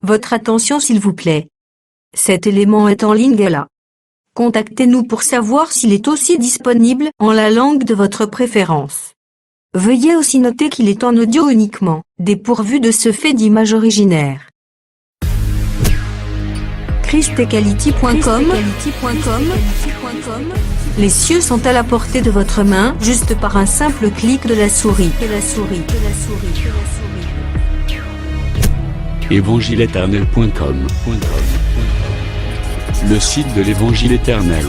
Votre attention s'il vous plaît. Cet élément est en ligne là. Contactez-nous pour savoir s'il est aussi disponible en la langue de votre préférence. Veuillez aussi noter qu'il est en audio uniquement, dépourvu de ce fait d'image originaire. christequality.com. Les cieux sont à la portée de votre main, juste par un simple clic de la souris. Évangileéternel.com, le site de l'Évangile éternel.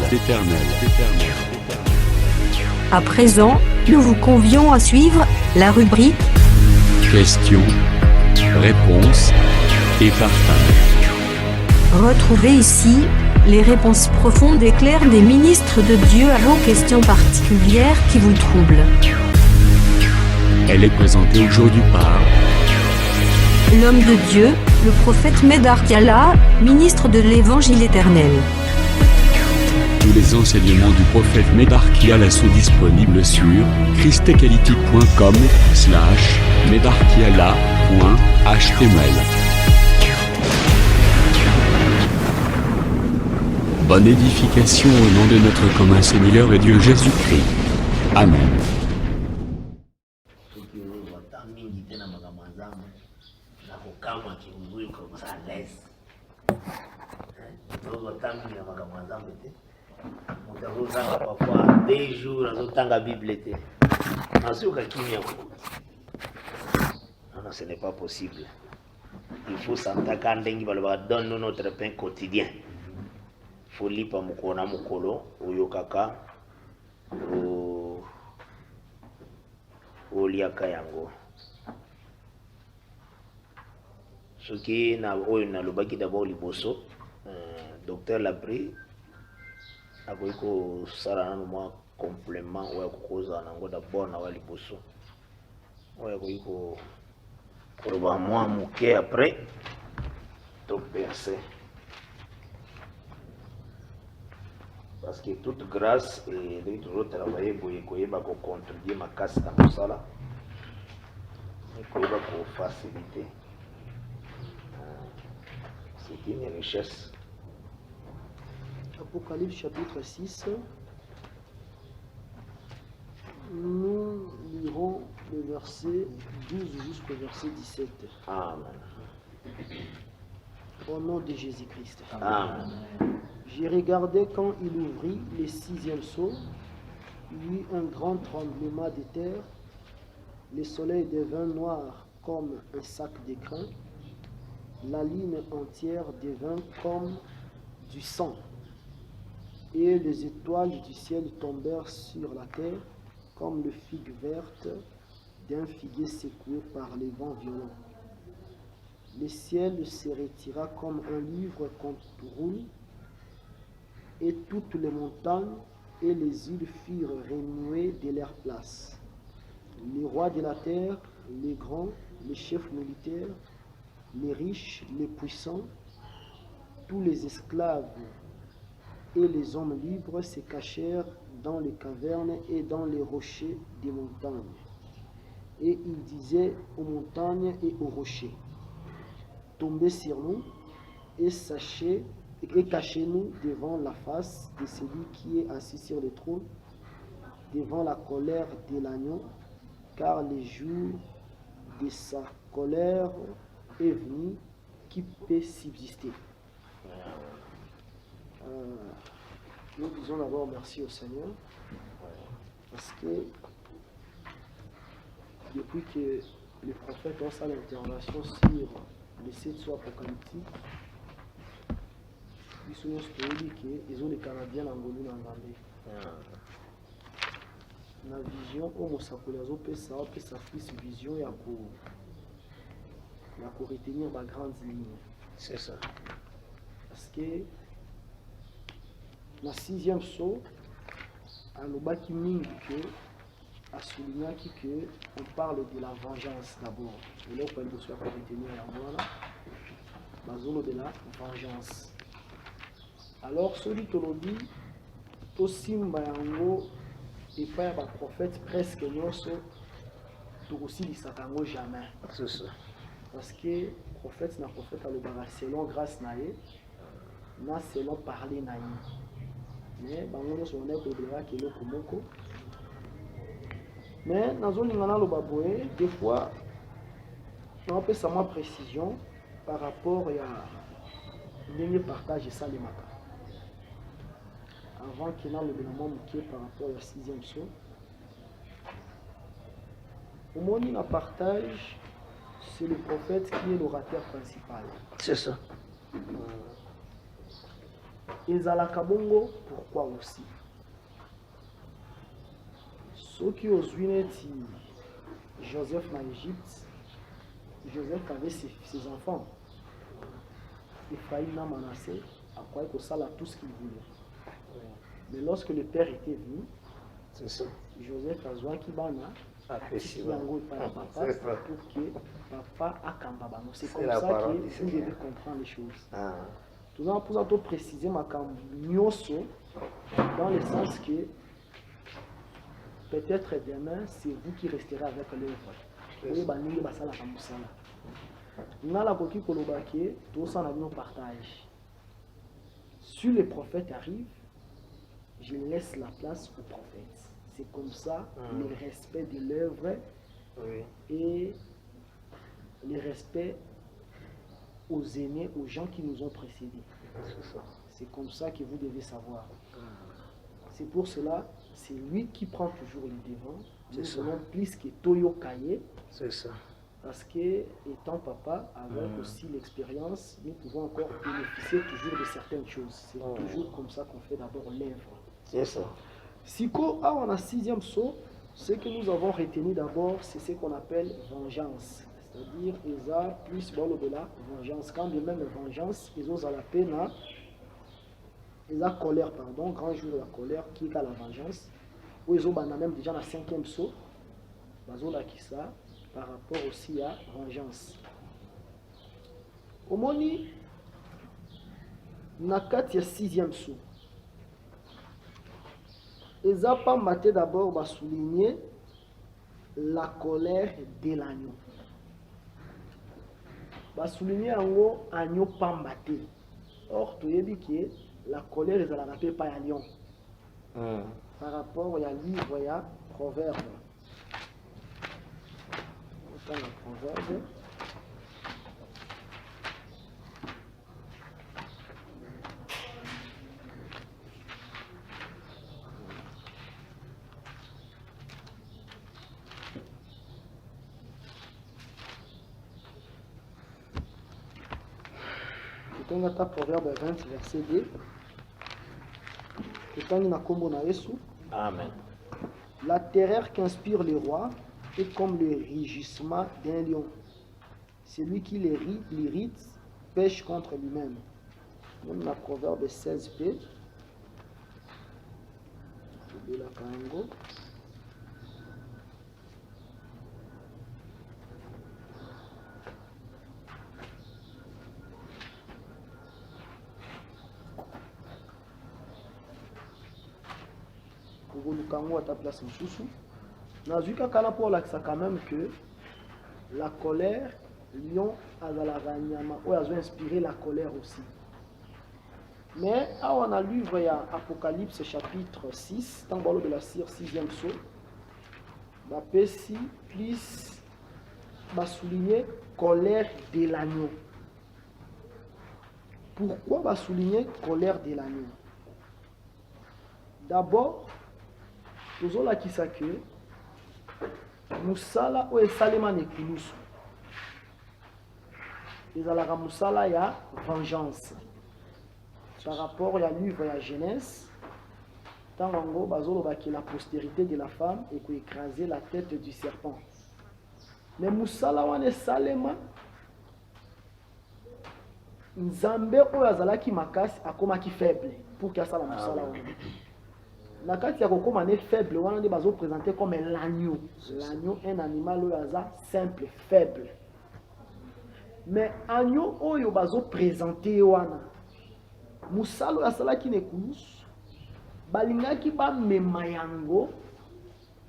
À présent, nous vous convions à suivre la rubrique Questions, réponses et partage. Retrouvez ici les réponses profondes et claires des ministres de Dieu à vos questions particulières qui vous troublent. Elle est présentée aujourd'hui par L'homme de Dieu, le prophète Médard Kiala, ministre de l'Évangile éternel. tous les enseignements du prophète Médard Kiala sont disponibles sur christequality.com/medarkiala.html. Bonne édification au nom de notre commun Seigneur et Dieu Jésus-Christ. Amen. Parfois des jours la Bible était. Non, ce n'est pas possible. Il faut s'entendre donne notre pain quotidien. Il faut lire par mukona mukolo oyokaka oliaka yango. Ce qui na oyo na lobaki d'abord liboso docteur l'a pris akoki kosala nano mwa complément oyo akokozala nango d'abord na wa liboso oyo akoki koloba mwa moke après toperce parce que toute grâce elingi toujours travailler boye koyeba kocontribue makasi na mosala koyeba kofacilité. C'est une richesse. Apocalypse chapitre 6. Nous lirons le verset 12 jusqu'au verset 17. Amen. Au nom de Jésus-Christ. Amen. J'ai regardé quand il ouvrit le 6e sceau, il y eut un grand tremblement de terre, le soleil devint noir comme un sac de grains, la ligne entière devint comme du sang, et les étoiles du ciel tombèrent sur la terre comme le figue verte d'un figuier secoué par les vents violents. Le ciel se retira comme un livre qu'on roule, et toutes les montagnes et les îles furent remuées de leur place. Les rois de la terre, les grands, les chefs militaires, les riches, les puissants, tous les esclaves et les hommes libres se cachèrent dans les cavernes et dans les rochers des montagnes. Et ils disaient aux montagnes et aux rochers, tombez sur nous et cachez-nous devant la face de celui qui est assis sur le trône, devant la colère de l'agneau, car le jour de sa colère est venu, qui peut subsister. Nous disons d'abord merci au Seigneur, parce que depuis que le prophète a fait l'intervention sur les 7 sceaux apocalyptiques, ils sont dit qu'ils ont les Canadiens en Golu en Gambie. La vision, on a sa vision et à retenir ma grande ligne. C'est ça. Parce que la 6e saut, à l'obaki mingi que a souligné qu'on parle de la vengeance d'abord. Et là, on peut retenir la voilà, la zone de la vengeance. Alors, celui qui l'a dit, aussi Mbayango, et pas un prophète presque nyonso, tout aussi dit Satango jamais. C'est ça. Parce que prophète alobaka selon grâce na ye na selon parler na ye. Mais bango nyonso wana kolobelaka eloko moko. Mais nazolinga naloba boye des fois napesa mwa précision par rapport ya ndenge partage esalemaka. Avant que nalobela mwa moke par rapport ya 6e saut. Au moins, la partage, c'est le prophète qui est l'orateur principal. C'est ça. Et Zalakabongo, pourquoi aussi? Ceux qui ont vu Joseph en Égypte, Joseph avait ses enfants. Ephraïm n'a Manassé, à quoi il ça tout ce qu'il voulait. Mais lorsque le père était venu, c'est ça. Joseph a besoin qu'il bana. C'est pour que papa a kambaba. C'est comme ça que vous devez comprendre les choses. Tout ça pour ça préciser ma kamnyoso dans le sens que peut-être demain c'est vous qui resterez avec l'œuvre. Vous banni basala kamusala. Nga la koki kolobake tout ça na nos partage. Si les prophètes arrivent, je laisse la place aux prophètes. C'est comme ça le respect de l'œuvre et le respect aux aînés, aux gens qui nous ont précédés. C'est comme ça que vous devez savoir. C'est pour cela, c'est lui qui prend toujours le devant. Nous sommes plus que Toyo Kaye. C'est ça. Parce que, étant papa, avec aussi l'expérience, nous pouvons encore bénéficier toujours de certaines choses. C'est toujours comme ça qu'on fait d'abord l'œuvre. C'est ça. Si on a 6e saut, ce que nous avons retenu d'abord, c'est ce qu'on appelle vengeance. C'est-à-dire, ils ont plus de la vengeance. Quand de même vengeance, ils ont la peine, ils ont colère, pardon, grand jour de la colère, qui est à la vengeance. Ou ils ont même déjà la 5e saut, ils ont ça par rapport aussi à vengeance. Au moni, nakat ya 6e saut. Ils n'ont pas maté d'abord souligner la colère de l'agneau. Souligner en gros agneau pas maté. Or, tu as dit que la colère est à la rappel pas à lion. Par rapport à livre, il y a proverbe. Le proverbe. On a Proverbe 20, verset 2. Amen. La terreur qu'inspire les rois est comme le rugissement d'un lion. Celui qui l'irrite pêche contre lui-même. On a Proverbe 16b. À ta place en sous. Nazuka kala pour l'accent quand même que la colère, lion azalaganyama, ou a inspiré la colère aussi. Mais on a lu Apocalypse chapitre 6, dans le de la 6e saut, la Pessi plus souligner colère de l'agneau. Pourquoi souligner colère de l'agneau? D'abord, nous avons qui ça que Moussala ou Esalema Nekulusu. Ils ont la Moussala ya vengeance. Par rapport à livre à Genèse, tant en gros, la postérité de la femme et qu'on écraser la tête du serpent. Mais Moussala ou Esalema, Nzambe ou Azala qui makas a comme qui faible pour qu'il y ait ça la Moussala. Nakati ya kokoma ne faible, wana nde bazo présenter comme l'agneau. L'agneau est un animal simple, faible. Mais agneau oyo bazo présenter wana. Musalo ya sala ki ne kulus. Balingaki ba memayango.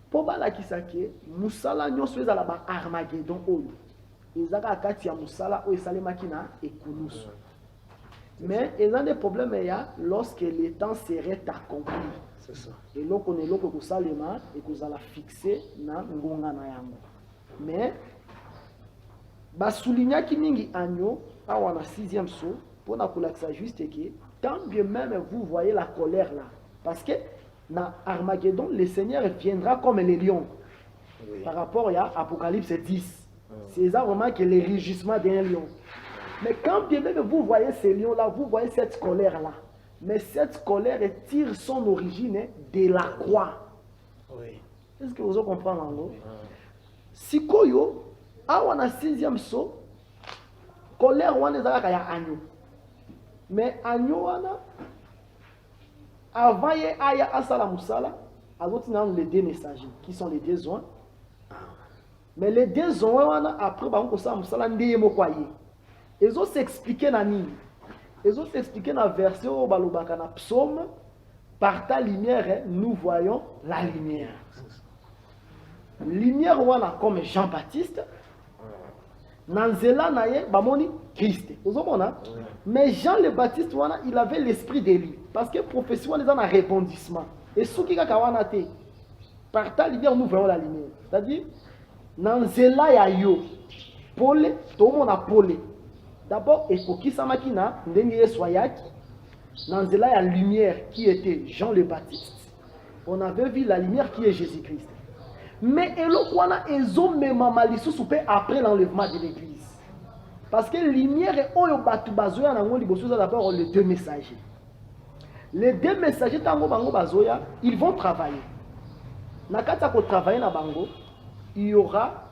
Po balakisa ke musala nyonso ezala ba Armageddon oyo. ezaka kati ya musala o esalemaki na ekulusu. Mais il y a des problèmes lorsque le temps serait accompli. C'est ça. Et là, on est là pour salema et que vous allez fixer na ngonga na yango. Mais souligner qui mingi agneau a wana 6e saut pour na kolakisa juste que tant bien même vous voyez la colère là, parce que na Armageddon le Seigneur viendra comme les lions. Oui. Par rapport à Apocalypse 10, c'est ça vraiment que le rugissement d'un lion. Mais quand bien même vous voyez ces lions-là, vous voyez cette colère-là. Mais cette colère tire son origine de la croix. Oui. Est-ce que vous comprenez en si koyo, a wana 6e saut, colère wana ezaka ya agneau. Mais agneau wana, avant ye aya asala musala, azoti na les 2 messagers, qui sont les 2 oins. Mais les 2 oins après ba ko sa musala ndiye mokwaye. Ils ont s'expliqué na nini. Ils ont s'expliqué na version balobaka na psaume, par ta lumière nous voyons la lumière. Lumière wana comme Jean-Baptiste. Nanzela naye bamoni Christ. Vous comprenez? Mais Jean le Baptiste wana il avait l'esprit d'Élie parce que prophétie wana est un rebondissement. Et ce qui ka wana te par ta lumière nous voyons la lumière. C'est-à-dire nanzela ya yo pole to mona pole. D'abord, il faut qu'il s'amaki na ndenge soyaki dans la lumière qui était Jean le Baptiste. On avait vu la lumière qui est Jésus-Christ. Mais elokwana ezo mema malisu soupe après l'enlèvement de l'église. Parce que la lumière est oyo batu bazoya na ngoli bosoza d'abord les 2 messagers. Les 2 messagers tango bango bazoya, ils vont travailler. Nakata ko travailler na bango, il y aura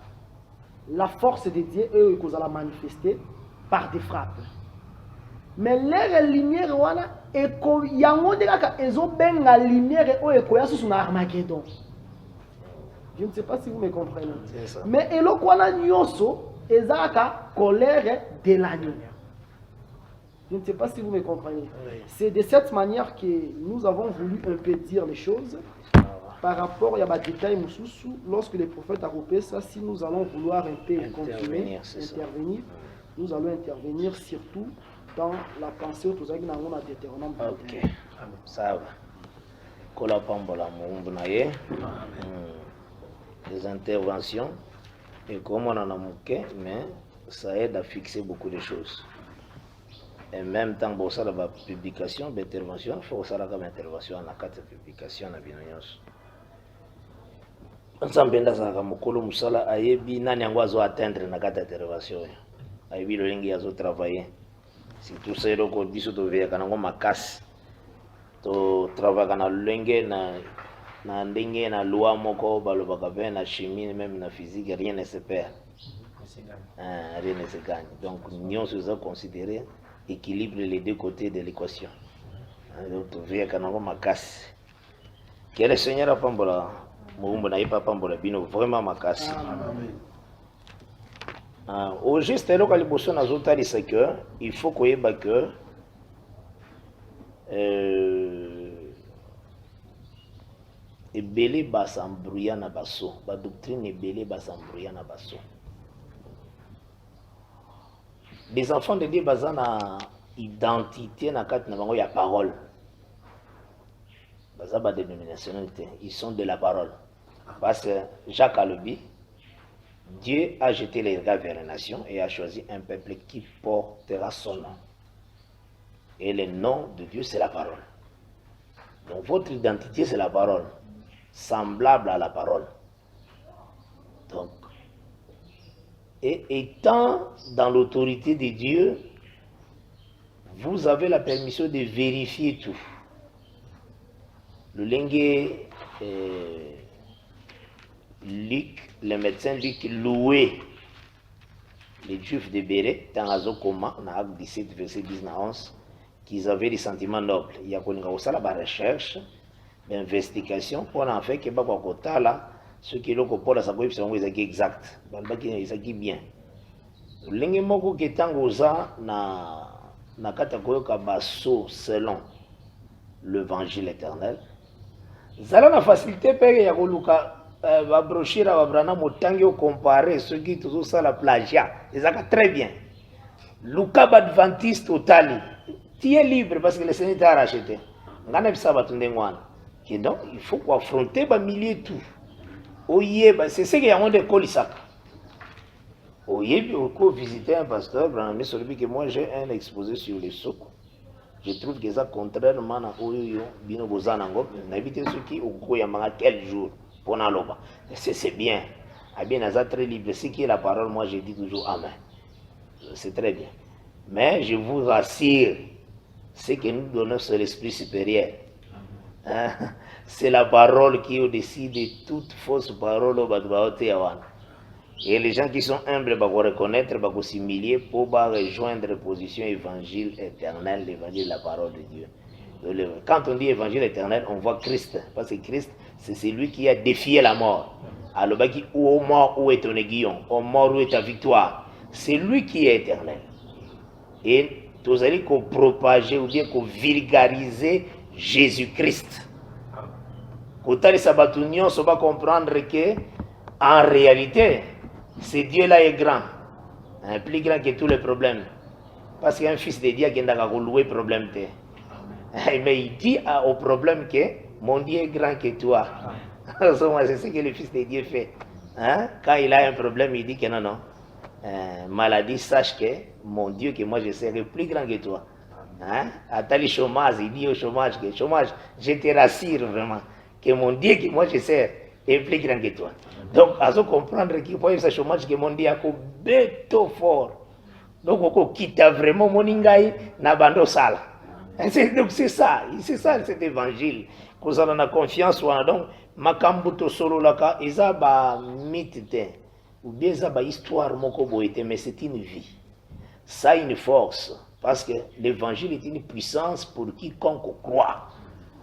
la force de Dieu et que vous allez manifester par des frappes. Mais l'air lumière wana eko yango de kaka ezo benga lumière o eko ya susu na Armageddon. Je ne sais pas si vous me comprenez. Mais eloko wana nyoso ezaka colère de l'agneau. Je ne sais pas si vous me comprenez. Oui. C'est de cette manière que nous avons voulu un peu dire les choses par rapport à des détails mususu lorsque les prophètes a coupé ça. Si nous allons vouloir un peu continuer, intervenir. Nous allons intervenir surtout dans la pensée au Touzaki Nangona Deutéronome. Ok, ça va. Kola Pambola Moumbnaye, des interventions, et comme on en a manqué, mais ça aide à fixer beaucoup de choses. Et même temps, pour ça, la publication, d'intervention, il faut ça comme intervention, la carte de publication, la binonyos. Ensemble, dans la Mokolo Moussala, ayebi, nani angwazo atteindre la carte d'intervention. Ayebi le lingi azo travailler. Si tout ça est au biso to via kanango makasi. To travailler na lingi na ndenge na loi moko balobaka ben na chimie même na physique rien ne se perd. Rien ne se gagne. Donc nous sommes considérer équilibre les 2 côtés de l'équation. Donc to via kanango makasi. Que le Seigneur a pambola Moumbo na ipa pambola bino vraiment makasi. Au juste là, quand les autres c'est que il faut qu'on ait que ebele basambrouilla na baso, ba doctrine ebele basambrouilla na baso. Les enfants de Dieu bazana identité na kat na bango ya parole. Bazaba dénominationnalité, ils sont de la parole. Parce que Jacques Alobi Dieu a jeté les regards vers les nations et a choisi un peuple qui portera son nom. Et le nom de Dieu, c'est la parole. Donc votre identité, c'est la parole. Semblable à la parole. Donc, et étant dans l'autorité de Dieu, vous avez la permission de vérifier tout. Le lingue Luc, le médecin Luc louait les Juifs de Béret dans Azokoma, dans Acte 17, verset 10 à 11, qu'ils avaient des sentiments nobles. Il y a aussi la recherche, l'investigation, pour en fait que ce qui est là, c'est exact. C'est bien. Lingue moko qui est na katakoyoka baso selon l'évangile éternel. Zala na facilité père ya koluka va brochure va brana motangi au comparer ceux qui toujours ça la plagiat. Et ça très bien. Lucas Adventiste au Tali. Tu es libre parce que le Seigneur t'a racheté. Ngana bisa batundengwana. Et donc il faut affronter ba milieu tout. Oye, c'est ce qu'il y a monde de colisaka. Oye, au visiter un pasteur, mais celui que moi j'ai un exposé sur les socs. Je trouve que ça contrairement à Oyo, bino bozanango, n'habitez ceux qui au Goyamanga quel jour pour n'aloba. C'est bien. Ah bien, ça très libre. Ce qui est la parole, moi je dis toujours Amen. C'est très bien. Mais je vous rassure, ce que nous donnons c'est l'esprit supérieur. Hein? C'est la parole qui est au-dessus de toute fausse parole au Badbaotéawan. Et les gens qui sont humbles vont reconnaître, vont s'humilier pour rejoindre la position évangile éternel, l'évangile de la parole de Dieu. Quand on dit évangile éternel, on voit Christ. Parce que Christ, c'est celui qui a défié la mort. Alors, où mort, où est ton aiguillon? Au mort, où est ta victoire? C'est lui qui est éternel. Et vous allez propager ou bien vulgariser Jésus-Christ. Quand les sabatunions, on va comprendre que, en réalité, ce Dieu-là est grand, plus grand que tous les problèmes. Parce qu'un fils de Dieu qui n'a pas loué problème. Mais il dit au problème que mon Dieu est grand que toi. C'est ce que le fils de Dieu fait. Hein? Quand il a un problème, il dit que non, non. Maladie, sache que mon Dieu, que moi je serai plus grand que toi. Hein? Attends le chômage, il dit au chômage, que chômage, je te rassure vraiment, que mon Dieu, que moi je serai est plus grand que toi. Donc, à ce comprendre qu'il faut ce chômage que mon Dieu a béto fort. Donc, on quitte vraiment mon ingaï na bando sala. Donc, c'est ça cet évangile. Qu'on a confiance, donc, makambuto solo laka, isa ba mitite, ou bien ça ba histoire moko boite, mais c'est une vie. Ça a une force, parce que l'évangile est une puissance pour quiconque croit.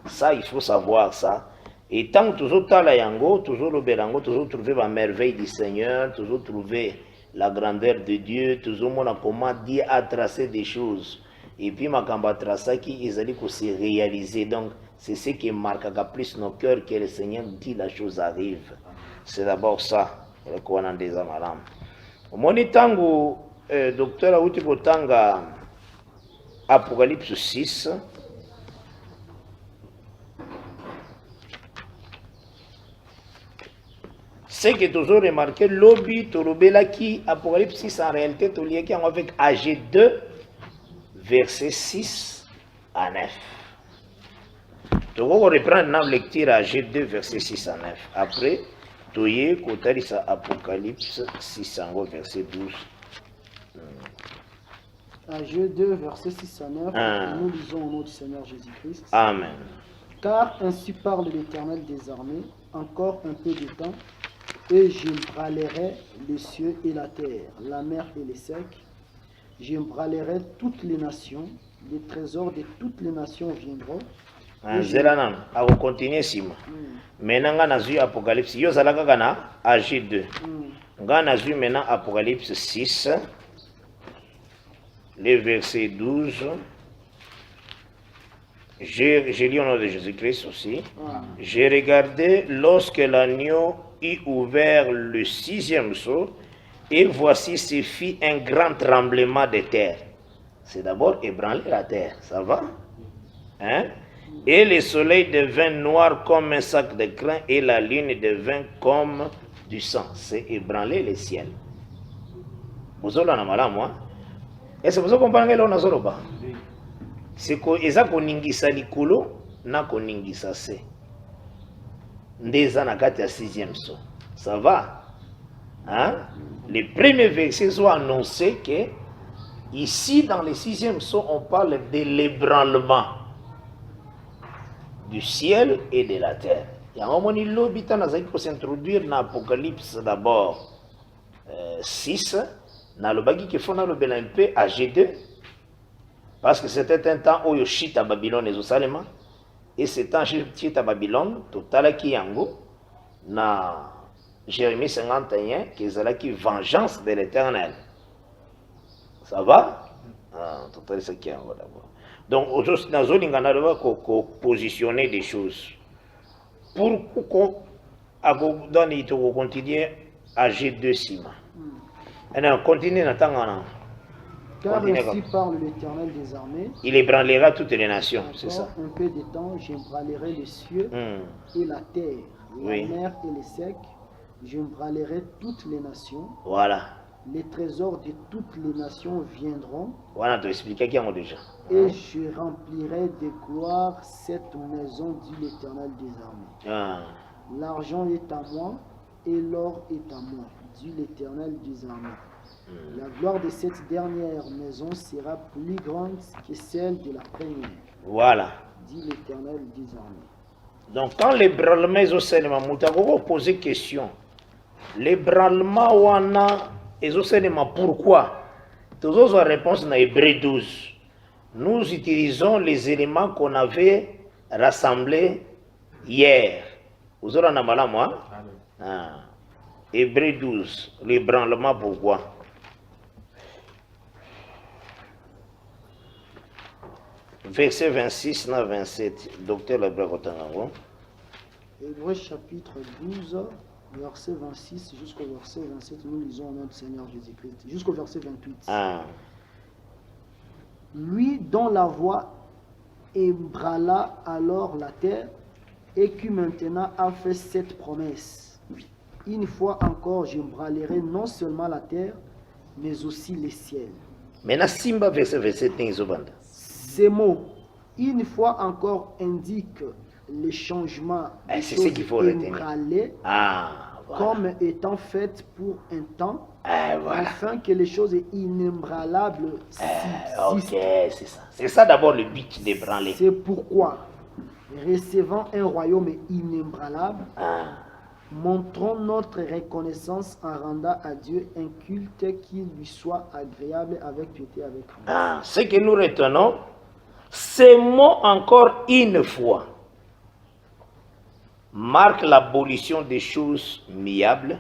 Ça, il faut savoir ça. Et tant que toujours tala yango, toujours le berango, toujours trouver la merveille du Seigneur, toujours trouver la grandeur de Dieu, toujours mon comment Dieu a tracé des choses. Et puis ma kamba tracé qui ils allaient se réaliser. Donc c'est ce qui marque plus nos cœurs que le Seigneur dit la chose arrive. C'est d'abord ça. Le Koran des Amaram. Au moni tango docteur Aouti Kotanga Apocalypse 6. C'est que toujours remarqué, l'obi, Torobela qui, Apocalypse 6 en réalité, tout lié avec AG 2, verset 6 à 9. Donc on reprend la lecture AG 2, verset 6 à 9. Après, tout y est, côté ça Apocalypse 6 en verset 12. AG 2, verset 6 à 9. Nous lisons au nom du Seigneur Jésus-Christ. Amen. Car ainsi parle l'Éternel des armées, encore un peu de temps, et j'embralerai les cieux et la terre, la mer et les secs. J'embralerai toutes les nations, les trésors de toutes les nations viendront. Zelanan, à continuer Sima. Maintenant, on a vu Apocalypse. Yo zalaka kana AG 2. On a vu maintenant Apocalypse 6, le verset 12. J'ai lu au nom de Jésus-Christ aussi. J'ai regardé lorsque l'agneau eut ouvert le 6e sceau, et voici se fit un grand tremblement de terre. C'est d'abord ébranler la terre, ça va? Hein? Et le soleil devint noir comme un sac de crin, et la lune devint comme du sang. C'est ébranler le ciel. Vous avez la moi? Est-ce que vous comprenez là on a c'est que eza koningisa likolo na koningisa se ndeza na kati ya 6e saut. Ça va? Hein? Les premiers versets sont annoncés que ici dans le 6e saut on parle de l'ébranlement du ciel et de la terre. Il y a un moment où il s'introduire dans l'Apocalypse d'abord 6 dans le bagi qui font dans le Bélampe à G2. Parce que c'était un temps où Yoshita Babylone et Jérusalem, et c'est un Yoshita Babylone, total qui yango, na Jérémie 51, qui est là qui vengeance de l'Éternel. Ça va? Total ce qui yango d'abord. Donc aujourd'hui, dans on a positionner des choses. Pour Donc, il faut continuer à G2 Sima. Maintenant, continue dans Tangana. Car Continue ainsi comme- parle l'Éternel des armées. Il ébranlera toutes les nations, c'est ça. Encore un peu de temps, j'embralerai les cieux et la terre, Oui. la mer et les secs. J'embralerai toutes les nations. Voilà. Les trésors de toutes les nations viendront. Voilà, tu expliques qui a déjà. Et je remplirai de gloire cette maison, dit l'Éternel des armées. Ah. L'argent est à moi et l'or est à moi, dit l'Éternel des armées. La gloire de cette dernière maison sera plus grande que celle de la première, Voilà. dit l'Éternel des armées. Donc, quand l'ébranlement est au cinéma, vous avez posé question. L'ébranlement, est au cinéma, pourquoi? Toujours la réponse dans Hébreu 12. Nous utilisons les éléments qu'on avait rassemblés hier. Vous aurez un mal moi? Hébreu 12. L'ébranlement, pourquoi? Verset 26 à 27. Docteur Leblanc Kotangango. Hébreu chapitre 12, verset 26 jusqu'au verset 27, nous lisons au nom du Seigneur Jésus-Christ. Jusqu'au verset 28. Ah. Lui dont la voix ébranla alors la terre et qui maintenant a fait cette promesse. Une fois encore, j'ébranlerai non seulement la terre, mais aussi les ciels. Maintenant, Simba verset 27. Ces mots, une fois encore, indiquent le changement des C'est ce qu'il faut choses retenir. ébranlées Ah, voilà. comme étant faites pour un temps, Voilà. afin que les choses inébranlables Ok, subsistent. c'est ça. C'est ça d'abord le but d'ébranler. C'est pourquoi, recevant un royaume inébranlable, montrons notre reconnaissance en rendant à Dieu un culte qui lui soit agréable avec piété, avec crainte. Ah, ce que nous retenons, ces mots encore une fois marquent l'abolition des choses miables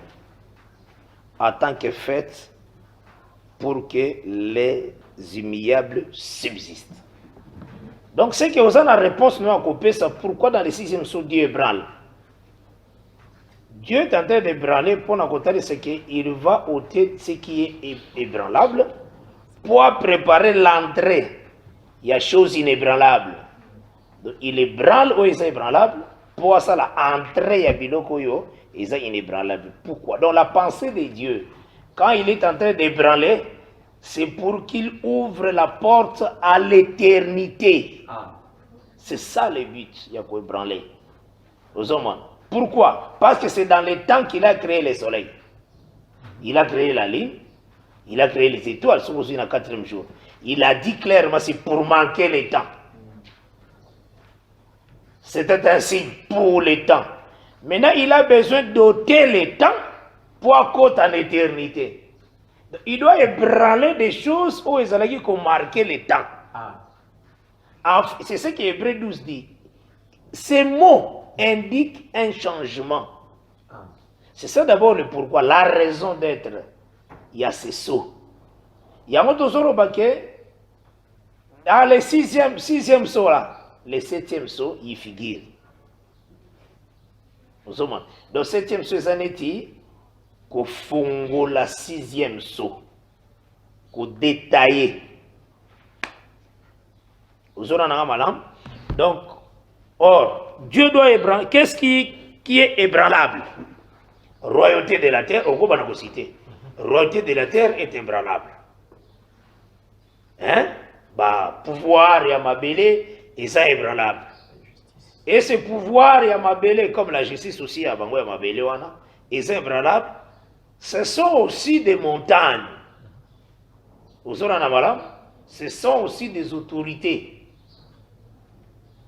en tant que faites pour que les immuables subsistent. Donc, ce que vous avez la réponse, nous, à couper, c'est pourquoi dans le 6e sous Dieu ébranle. Dieu est en train d'ébranler pour nous côté ce qu'il va ôter ce qui est ébranlable pour préparer l'entrée. Il y a chose inébranlable. Donc, il ébranle où il est ébranlable pour ça l'entrée il y a biloko yo il est inébranlable. Pourquoi? Donc la pensée de Dieu, quand il est en train d'ébranler, c'est pour qu'il ouvre la porte à l'éternité. C'est ça le but, il y a quoi ébranler. Aux hommes. Pourquoi? Parce que c'est dans le temps qu'il a créé le soleil. Il a créé la lune, il a créé les étoiles, sont aussi dans le 4e jour. Il a dit clairement, c'est pour manquer le temps. C'était ainsi pour le temps. Maintenant, il a besoin d'ôter le temps pour accoter en éternité. Il doit ébranler des choses où ils ont marqué le temps. C'est ce que Hébreu 12 dit. Ces mots indiquent un changement. C'est ça d'abord le pourquoi, la raison d'être. Il y a ces sauts. Il y a un autre baquet. Dans le 6e saut là, le 7e saut, il figure. Dans le 7e saut, ça n'est qu'au fongo la 6e saut, qu'au détaillé. Donc, or, Dieu doit ébranler. Qu'est-ce qui est ébranlable? Royauté de la terre, au gouvernement cité. Royauté de la terre est ébranlable. Hein? Bah, pouvoir et amabélé, et ça ébranlable. Et ce pouvoir et amabélé, comme la justice aussi, avant amabélé, et ça ébranlable, ce sont aussi des montagnes. Ce sont aussi des autorités.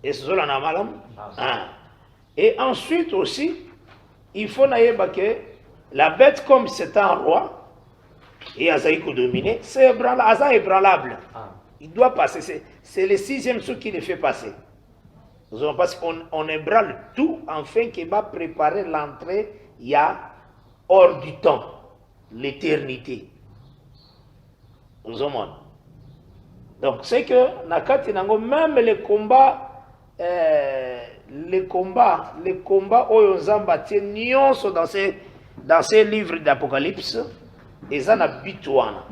Et ce sont et ensuite aussi, il faut que la bête, comme c'est un roi, et Azaïko dominé, c'est ébranlable. Il doit passer. C'est le 6e saut qui le fait passer. Parce qu'on ébranle tout afin qu'il va préparer l'entrée, il y a hors du temps, l'éternité. Donc c'est que, même les combats le combat oyo Nzamba tie nyonso dans ces livres d'Apocalypse, et ça n'a bitouana.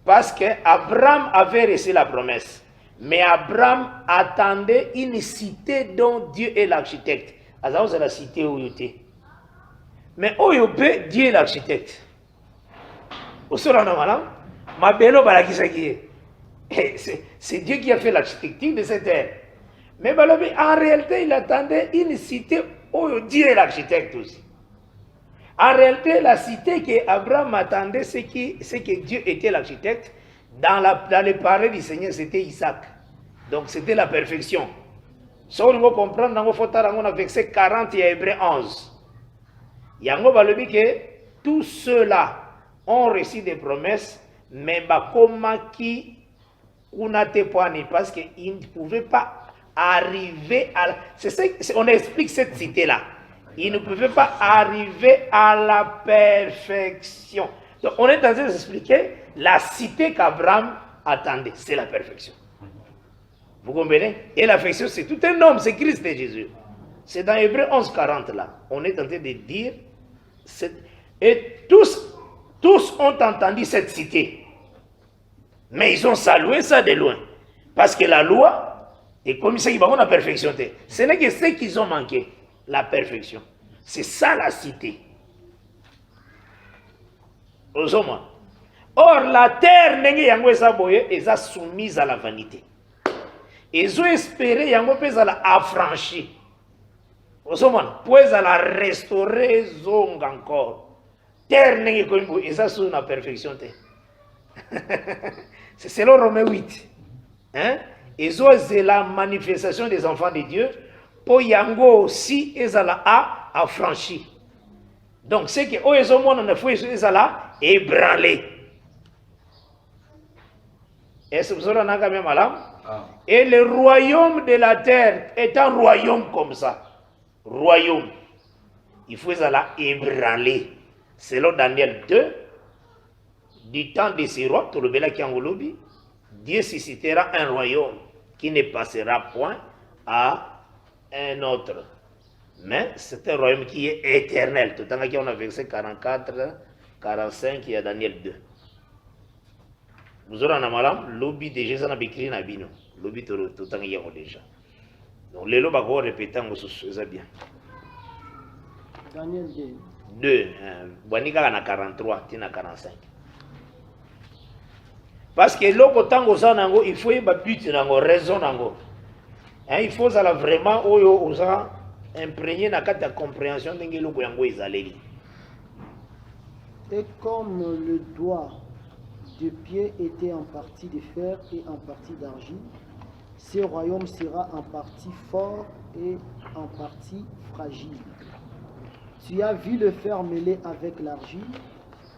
Parce que Abraham avait reçu la promesse. Mais Abraham attendait une cité dont Dieu est l'architecte. Alors c'est la cité où il était. Mais où il peut, Dieu est l'architecte. Au sol en amalam, ma bello balakisaki. C'est Dieu qui a fait l'architecture de cette terre. Mais en réalité, il attendait une cité où Dieu est l'architecte aussi. En réalité, la cité qu'Abraham attendait, c'est que Dieu était l'architecte. Dans les paroles du Seigneur, c'était Isaac. Donc, c'était la perfection. Si on veut comprendre, dans le verset 40 et Hébreu 11, il y a un que tous ceux-là ont reçu des promesses, mais comment qui parce qu'ils ne pouvaient pas arriver à... On explique cette cité-là. Ils ne pouvaient pas arriver à la perfection. Donc, on est en train d'expliquer la cité qu'Abraham attendait. C'est la perfection. Vous comprenez? Et la perfection, c'est tout un homme, c'est Christ et Jésus. C'est dans Hébreu 11, 40 là. On est en train de dire... Et tous ont entendu cette cité. Mais ils ont salué ça de loin. Parce que la loi est comme ça, ils vont la perfection. Ce n'est que ce qu'ils ont manqué. La perfection. C'est ça la cité. Or, la terre est soumise à la vanité. Ils ont espéré qu'ils la affranchi. Puis la restaurer encore. Terre est sous la perfection. C'est selon Romains 8. Hein? Ils ont la manifestation des enfants de Dieu. Pour Yango aussi, ils ont affranchi. Donc, c'est que ils ont ébranlé. Est-ce que vous avez un même malam? Et le royaume de la terre est un royaume comme ça. Royaume. Il faut ébranler. Selon Daniel 2, du temps de ces rois, Dieu suscitera un royaume qui ne passera point à un autre. Mais c'est un royaume qui est éternel. Tout le temps qu'on a verset 44, 45, il y a Daniel 2. Vous aurez un amalam, lobby déjà, ça n'a pas écrit na bino. Lobby tout le temps qu'il y a déjà. Donc les lobes vont répéter en c'est bien. Daniel 2. 2. Boanika na 43, tina 45. Parce que l'autre temps il faut y avoir but, raison. Il faut vraiment imprégner dans la compréhension de ce. Et comme le doigt de pied était en partie de fer et en partie d'argile, ce royaume sera en partie fort et en partie fragile. Tu as vu le fer mêlé avec l'argile,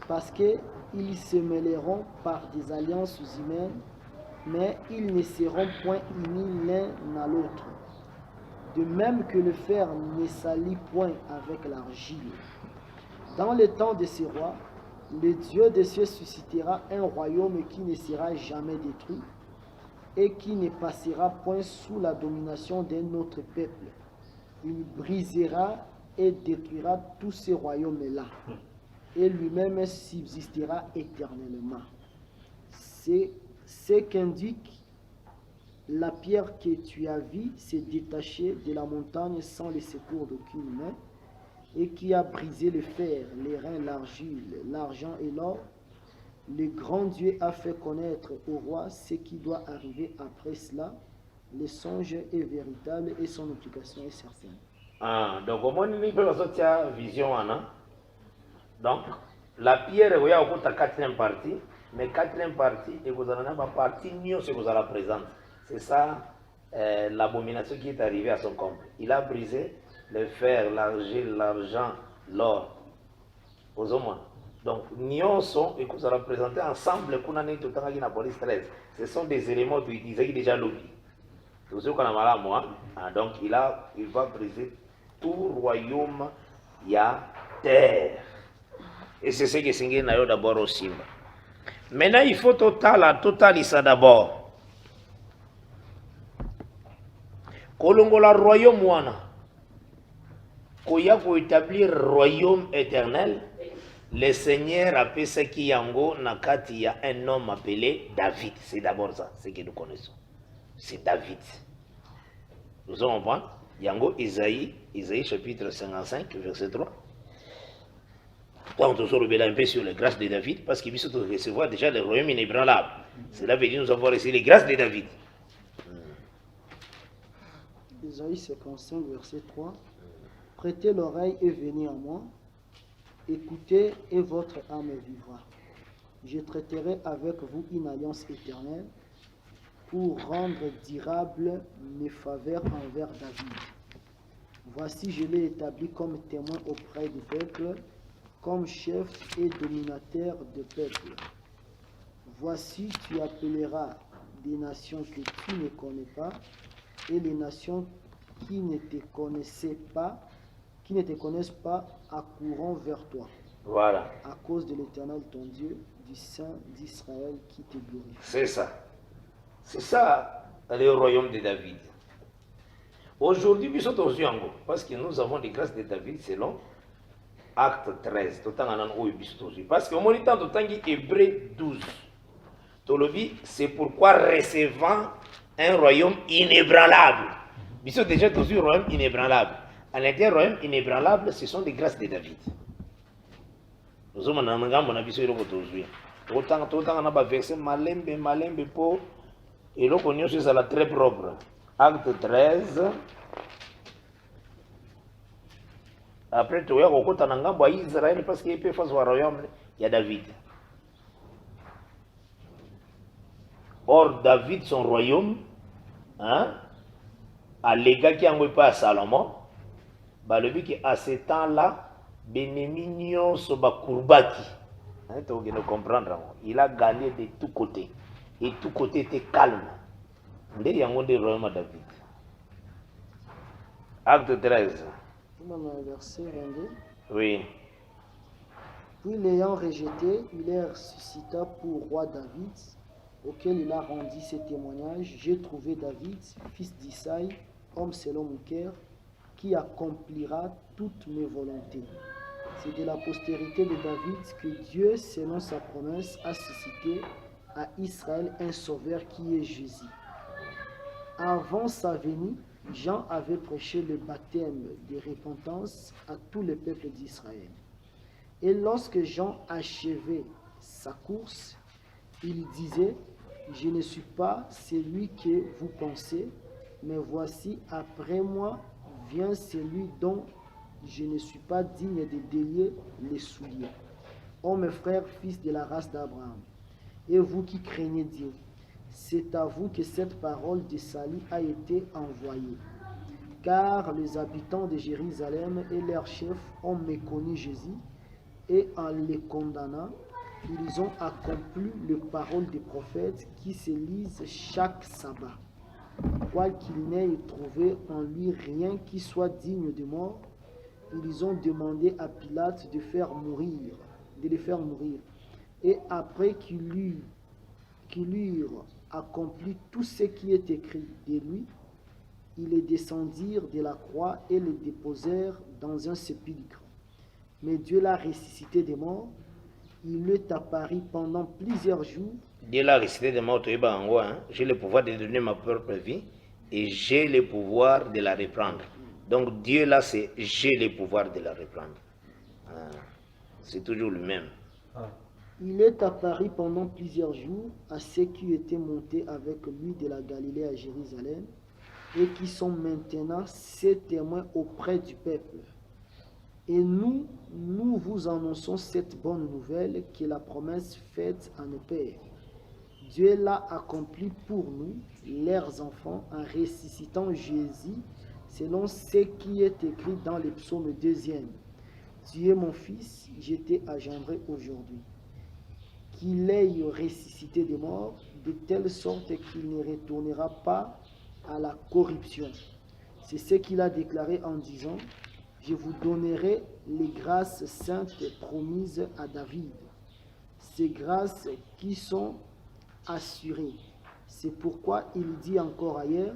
parce qu'ils se mêleront par des alliances humaines, mais ils ne seront point unis l'un à l'autre. De même que le fer ne s'allie point avec l'argile. Dans le temps de ces rois, le Dieu des cieux suscitera un royaume qui ne sera jamais détruit et qui ne passera point sous la domination d'un autre peuple. Il brisera et détruira tous ces royaumes-là, et lui-même subsistera éternellement. C'est ce qu'indique la pierre que tu as vue se détacher de la montagne sans le secours d'aucune main, et qui a brisé le fer, les reins, l'argile, l'argent et l'or. Le grand Dieu a fait connaître au roi ce qui doit arriver après cela. Le songe est véritable et son application est certaine. Donc, au moins, il peut avoir vision. Donc, la pierre est la quatrième partie, mais quatrième partie, et vous en avez pas partie, mieux ce que vous allez présenter. C'est ça l'abomination qui est arrivée à son comble. Il a brisé le fer, l'argile, l'argent, l'or. Aux hommes. Donc, nyonso et que vous allez présenter ensemble, ce sont des éléments utilisés déjà lobby. C'est ce qu'on a mal à moi. Donc, il va briser tout royaume, il y a terre. Et c'est ce que c'est d'abord aussi. Maintenant, il faut totaliser ça d'abord. kolongola royaume wana koya ko établir royaume éternel. Le Seigneur a fait ce qui yango nakati il y a un homme appelé David. C'est d'abord ça, ce que nous connaissons. C'est David. Nous allons voir yango Isaïe chapitre 55 verset 3. Quand on se rebelle un peu sur les grâces de David, parce qu'il puisse recevoir déjà le royaume inébranlable. Cela veut dire nous avons reçu les grâces de David. Isaïe 55 verset 3. Prêtez l'oreille et venez à moi. Écoutez et votre âme vivra. Je traiterai avec vous une alliance éternelle pour rendre durable mes faveurs envers David. Voici, je l'ai établi comme témoin auprès du peuple, comme chef et dominateur de peuple. Voici, tu appelleras des nations que tu ne connais pas et les nations qui ne te connaissaient pas, qui ne te connaissent pas, accourront vers toi. Voilà. À cause de l'Éternel ton Dieu, du Saint d'Israël qui te glorifie. C'est ça. C'est ça le royaume de David. Aujourd'hui, nous sommes aux Yango, parce que nous avons les grâces de David selon Acte 13. Parce que au moment de temps, Hébreu 12. C'est pourquoi recevant un royaume inébranlable. Nous sommes déjà dans un royaume inébranlable. À l'intérieur du royaume inébranlable, ce sont des grâces de David. Nous sommes dans un grand avis sur le aujourd'hui. Autant on a versé malembe po et l'on connaît aussi ça la très propre. Acte 13. Après tu vois qu'on a un gambo à Israël parce qu'il peut faire son royaume, il y a David. Or David son royaume, hein, à l'égard qui n'envoie pas à Salomon, bah le but qui à ce temps-là Bénémignon Soba Kourbaki. Tu vas comprendre. Il a gagné de tous côtés. Et tous côtés étaient calmes. Il y a un des royaumes à David. Acte 13. Verset 22. Oui. Puis l'ayant rejeté, il les ressuscita pour roi David, auquel il a rendu ses témoignages. J'ai trouvé David, fils d'Isaïe, homme selon mon cœur, qui accomplira toutes mes volontés. C'est de la postérité de David que Dieu, selon sa promesse, a suscité à Israël un sauveur qui est Jésus. Avant sa venue, Jean avait prêché le baptême de repentance à tout le peuple d'Israël. Et lorsque Jean achevait sa course, il disait, « Je ne suis pas celui que vous pensez, mais voici après moi vient celui dont je ne suis pas digne de délier les souliers. Ô mes frères, fils de la race d'Abraham, et vous qui craignez Dieu, c'est à vous que cette parole de salut a été envoyée. Car les habitants de Jérusalem et leurs chefs ont méconnu Jésus, et en les condamnant, ils ont accompli les paroles des prophètes qui se lisent chaque sabbat. Quoiqu'ils n'aient trouvé en lui rien qui soit digne de mort, ils ont demandé à Pilate de les faire mourir. Et après qu'ils eurent accompli tout ce qui est écrit de lui, ils le descendirent de la croix et le déposèrent dans un sépulcre. Mais Dieu l'a ressuscité des morts. Il lui est apparu pendant plusieurs jours. Dieu l'a ressuscité des morts. J'ai le pouvoir de donner ma propre vie et j'ai le pouvoir de la reprendre. Donc Dieu là, c'est j'ai le pouvoir de la reprendre. C'est toujours le même. Il est apparu pendant plusieurs jours à ceux qui étaient montés avec lui de la Galilée à Jérusalem et qui sont maintenant ses témoins auprès du peuple. Et nous vous annonçons cette bonne nouvelle qui est la promesse faite à nos pères. Dieu l'a accompli pour nous, leurs enfants, en ressuscitant Jésus, selon ce qui est écrit dans le psaume 2e. Tu es mon fils, je t'ai engendré aujourd'hui. Qu'il ait ressuscité des morts, de telle sorte qu'il ne retournera pas à la corruption. C'est ce qu'il a déclaré en disant, je vous donnerai les grâces saintes promises à David. Ces grâces qui sont assurées. C'est pourquoi il dit encore ailleurs,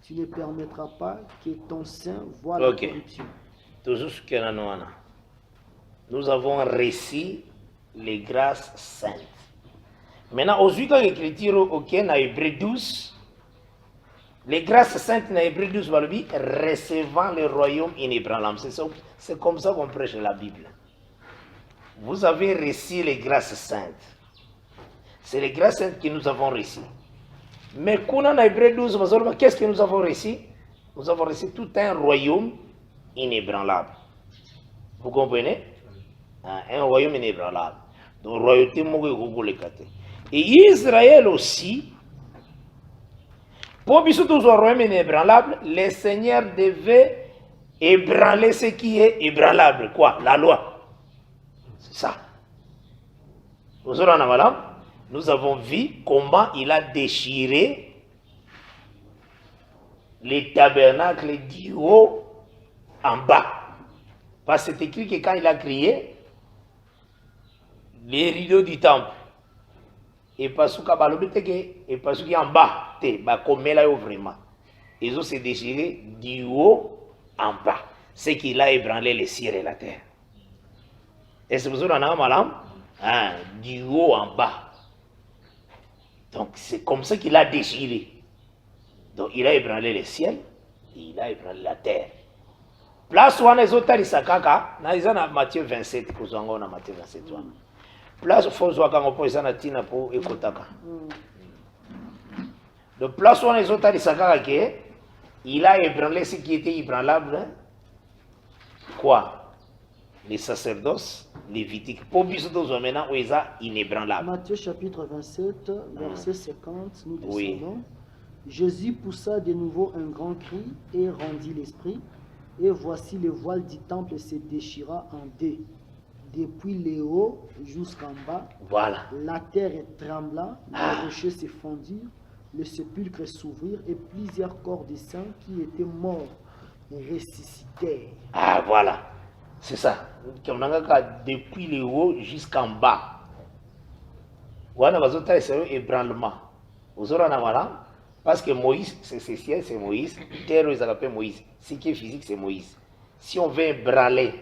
tu ne permettras pas que ton sein voie la corruption. Toujours ce qu'il y a dans nous avons reçu les grâces saintes. Maintenant, aux yeux de l'écriture, dans Hébreu 12, les grâces saintes dans Hébreu 12, recevant le royaume inébranlable. C'est comme ça qu'on prêche la Bible. Vous avez reçu les grâces saintes. C'est les grâces saintes que nous avons reçues. Mais quand on a Hébreu 12, qu'est-ce que nous avons reçu? Nous avons reçu tout un royaume inébranlable. Vous comprenez? Un royaume inébranlable. Donc, royauté, et Israël aussi, pour que ce royaume inébranlable, le Seigneur devait ébranler ce qui est ébranlable. Quoi? La loi. C'est ça. Nous avons vu comment il a déchiré les tabernacles du haut en bas. Parce que c'est écrit que quand il a crié, les rideaux du temple, et parce qu'il y a en bas, comme là vraiment, ils ont se déchiré du haut en bas. C'est qu'il a ébranlé les cieux et la terre. Et c'est pour ça qu'on a un malin, du haut en bas. Donc c'est comme ça qu'il a déchiré. Donc il a ébranlé le ciel et il a ébranlé la terre. Place où on est autres Isakaka, dans Matthieu 27, que nous avons Matthieu 27. Place où on est quand on peut na tina pour ekotaka. Donc place où on est autres Isakaka, il a ébranlé ce qui était ébranlable. Quoi? Les sacerdoces lévitiques. Pour bisous maintenant où ils sont inébranlables. Matthieu chapitre 27, verset 50, nous descendons. Oui. Jésus poussa de nouveau un grand cri et rendit l'esprit. Et voici le voile du temple se déchira en deux. Depuis le haut jusqu'en bas, voilà. La terre trembla, les rochers se fondirent, le sépulcre s'ouvrirent et plusieurs corps de saints qui étaient morts ressuscitèrent. Ah voilà, c'est ça. Depuis le haut jusqu'en bas. Voilà, c'est un ébranlement. Parce que Moïse, c'est ciel, c'est Moïse. Terre, ils appellent Moïse. Ce qui est physique, c'est Moïse. Si on veut ébranler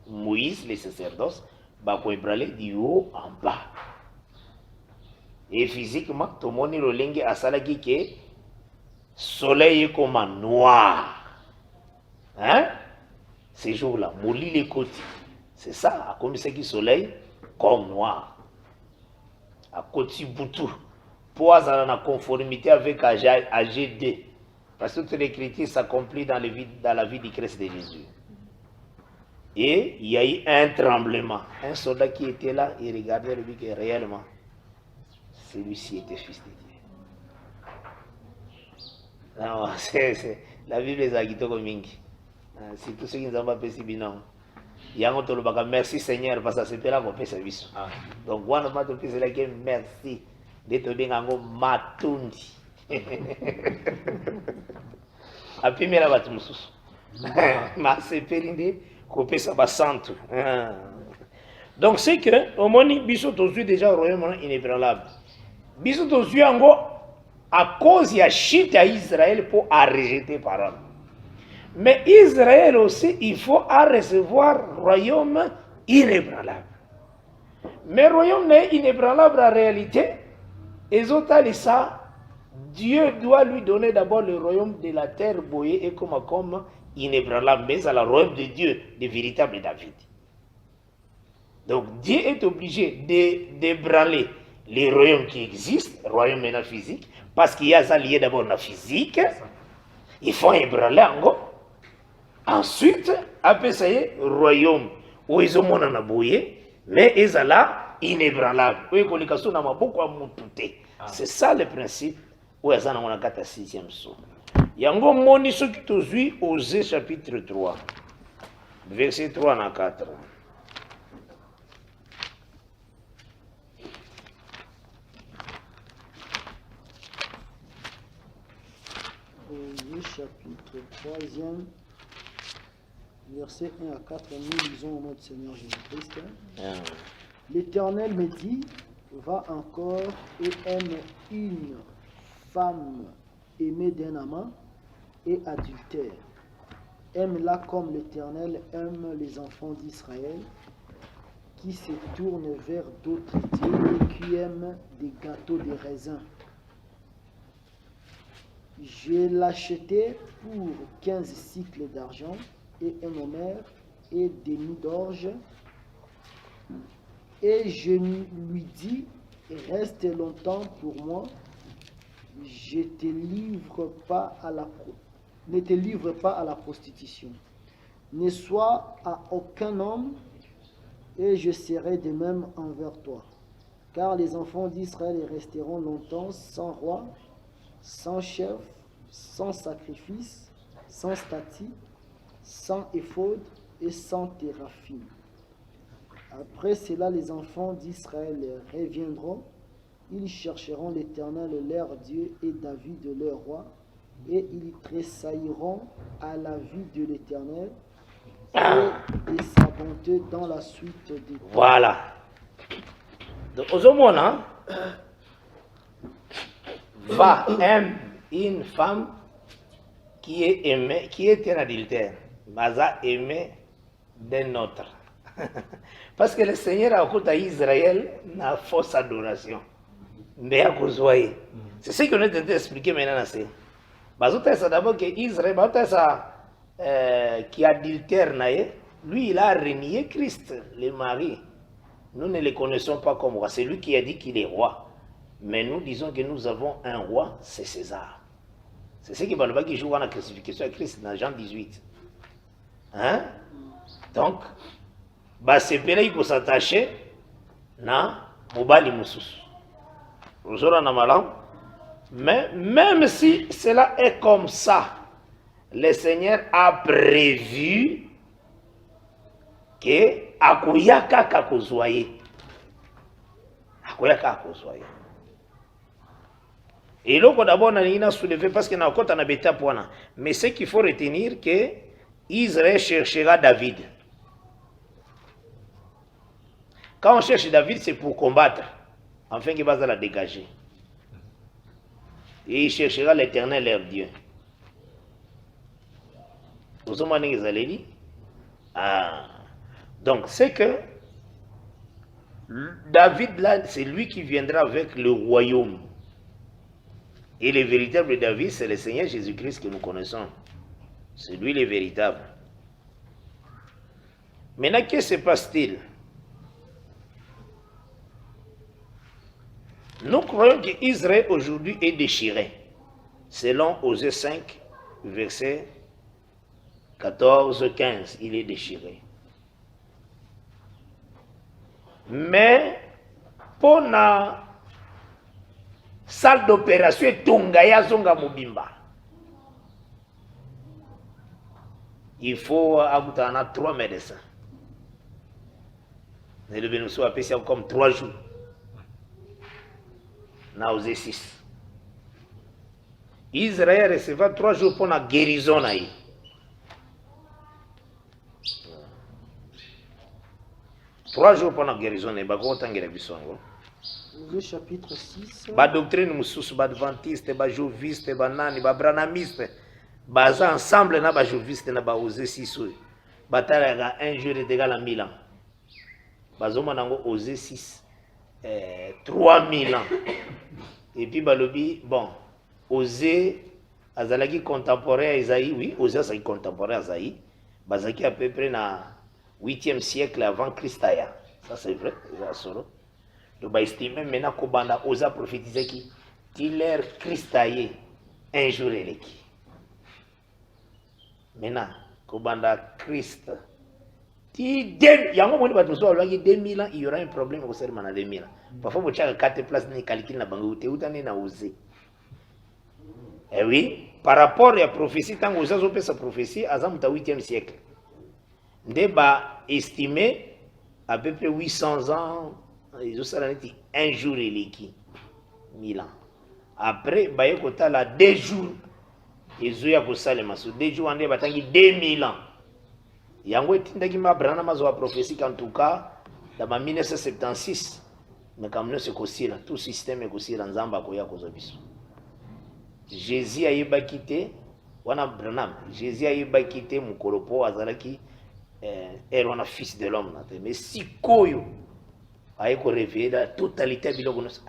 Moïse, les sacerdoces, bah, on ébranler du haut en bas. Et physiquement, tout le monde est le lingue à salagi qui est soleil comme noir. Hein? Ces jours-là, molli les côtés. C'est ça, comme c'est qui soleil comme noir. À côté boutou. Pour avoir la conformité avec AG2. Parce que toute l'écriture s'accomplit dans la vie du Christ de Jésus. Et il y a eu un tremblement. Un soldat qui était là, il regardait lui que réellement, celui-ci était fils de Dieu. Non, la Bible est agitée comme mingi. C'est tout ce qui nous a pas fait bilan. Il y a un autre merci Seigneur, parce que c'est là qu'on fait service. Donc, on a fait cela que merci. D'être bien en matundi. Après, mais là, va tout ma c'est périndé, couper ça va centre. Donc, c'est que, au moins, bisous aux yeux déjà au royaume inébranlable. Bisous aux yeux en gros, à cause il y a chute à Israël pour à rejeter parole. Mais Israël aussi, il faut à recevoir royaume inébranlable. Mais royaume inébranlable en réalité, et autres, ça, Dieu doit lui donner d'abord le royaume de la terre boyée et comme inébranlable, mais à la royaume de Dieu, de véritable David. Donc Dieu est obligé d'ébranler les royaumes qui existent, royaume maintenant physique, parce qu'il y a ça lié d'abord dans la physique, il faut ébranler encore. Ensuite, après ça y est, royaume où ils ont mon boyé, mais ils sont là. Inébranlable. C'est ça le principe où il y a un 6e saut. Il y a un moni ce qui te suit Osée chapitre 3, verset 3 à 4. Osée chapitre 3e, verset 1 à 4, nous lisons au nom de Seigneur Jésus-Christ. L'Éternel me dit, va encore et aime une femme aimée d'un amant, et adultère. Aime-la comme l'Éternel aime les enfants d'Israël, qui se tournent vers d'autres dieux et qui aiment des gâteaux de raisin. Je l'achetai pour 15 cycles d'argent et un homère et des nids d'orge. Et je lui dis, reste longtemps pour moi, je te livre pas à la ne te livre pas à la prostitution. Ne sois à aucun homme, et je serai de même envers toi. Car les enfants d'Israël resteront longtemps sans roi, sans chef, sans sacrifice, sans statut, sans éphod et sans téraphim. Après cela, les enfants d'Israël reviendront, ils chercheront l'Éternel, leur Dieu, et David, leur roi, et ils tressailliront à la vue de l'Éternel et de sa bonté dans la suite des temps. Voilà. Donc, au moment, hein, va aime une femme qui est aimée, qui est un adultère, mais a aimé d'un autre. Parce que le Seigneur a écouté à Israël une fausse adoration. Mais à cause c'est ce qu'on est en train d'expliquer maintenant. C'est d'abord que Israël, qui adultère, lui, il a renié Christ, le mari. Nous ne le connaissons pas comme roi. C'est lui qui a dit qu'il est roi. Mais nous disons que nous avons un roi, c'est César. C'est ce qui joue dans la crucifixion à Christ dans Jean 18. Hein? Donc, c'est là qu'il faut s'attacher à Mobali Moussous. Mais même si cela est comme ça, le Seigneur a prévu que Akuyaka Kakozwaye. Et là, d'abord, on a soulevé parce qu'on a encore un bêta point. Mais ce qu'il faut retenir, que Israël cherchera David. Quand on cherche David, c'est pour combattre, afin qu'il va la dégager. Et il cherchera l'Éternel, leur Dieu. Vous avez dit, vous allez dire? Donc, c'est que David, là, c'est lui qui viendra avec le royaume. Et le véritable David, c'est le Seigneur Jésus-Christ que nous connaissons. C'est lui le véritable. Maintenant, qu'est-ce qui se passe-t-il? Nous croyons qu'Israël aujourd'hui est déchiré. Selon Osée 5, verset 14-15, il est déchiré. Mais pour la salle d'opération, Tungaya Zonga Mubimba, il faut avoir 3 médecins. Nous devons appeler ça comme 3 jours. Na Osée 6. Israël recevra 3 jours pour la guérison. 3 jours pour la guérison. Le chapitre 6. Ba doctrine mususu, ba adventiste, ba joviste, ba nani, ba branamiste, baza ensemble na ba joviste na ba Osée 6. Batala 1 jour est égal à 1000 ans. Bazoma nango Osée 6. 3000 ans. Et puis balobi, bon, Osée, Azalaki contemporain à Isaïe, oui, Osée c'est contemporain à Isaïe, Bazaki à peu près dans 8e siècle avant Christ. Ça c'est vrai, solo. Donc bah estimer maintenant que Banda Osée prophétisé qu'il est Christ un jour et qui. Maintenant, que Banda Christ. Il y a un moment où 2000 ans, il y aura un problème au serment à 2000 ans. Parfois, vous avez 4 places de calcul dans Bangoute, vous avez osé. Eh oui, par rapport à la prophétie, tant que vous avez sa prophétie, à 8e siècle, vous avez estimé à peu près 800 ans, ils ont un jour et l'équipe, 1000 ans. Après, vous avez 2 jours, ils ont 2 jours, on a 2000 ans. Yango etindaki mabrana mazo prophétie en tout cas dans 1976 mais comme nous c'est aussi là tout système est aussi dans nzamba koya kozo biso Jésus a yeba quitté wana Branham Jésus ayebaki te mokolo po azalaki elle wana fils de l'homme na te mais sikoyo aye ko réveiller la totalité ya biloko nyonso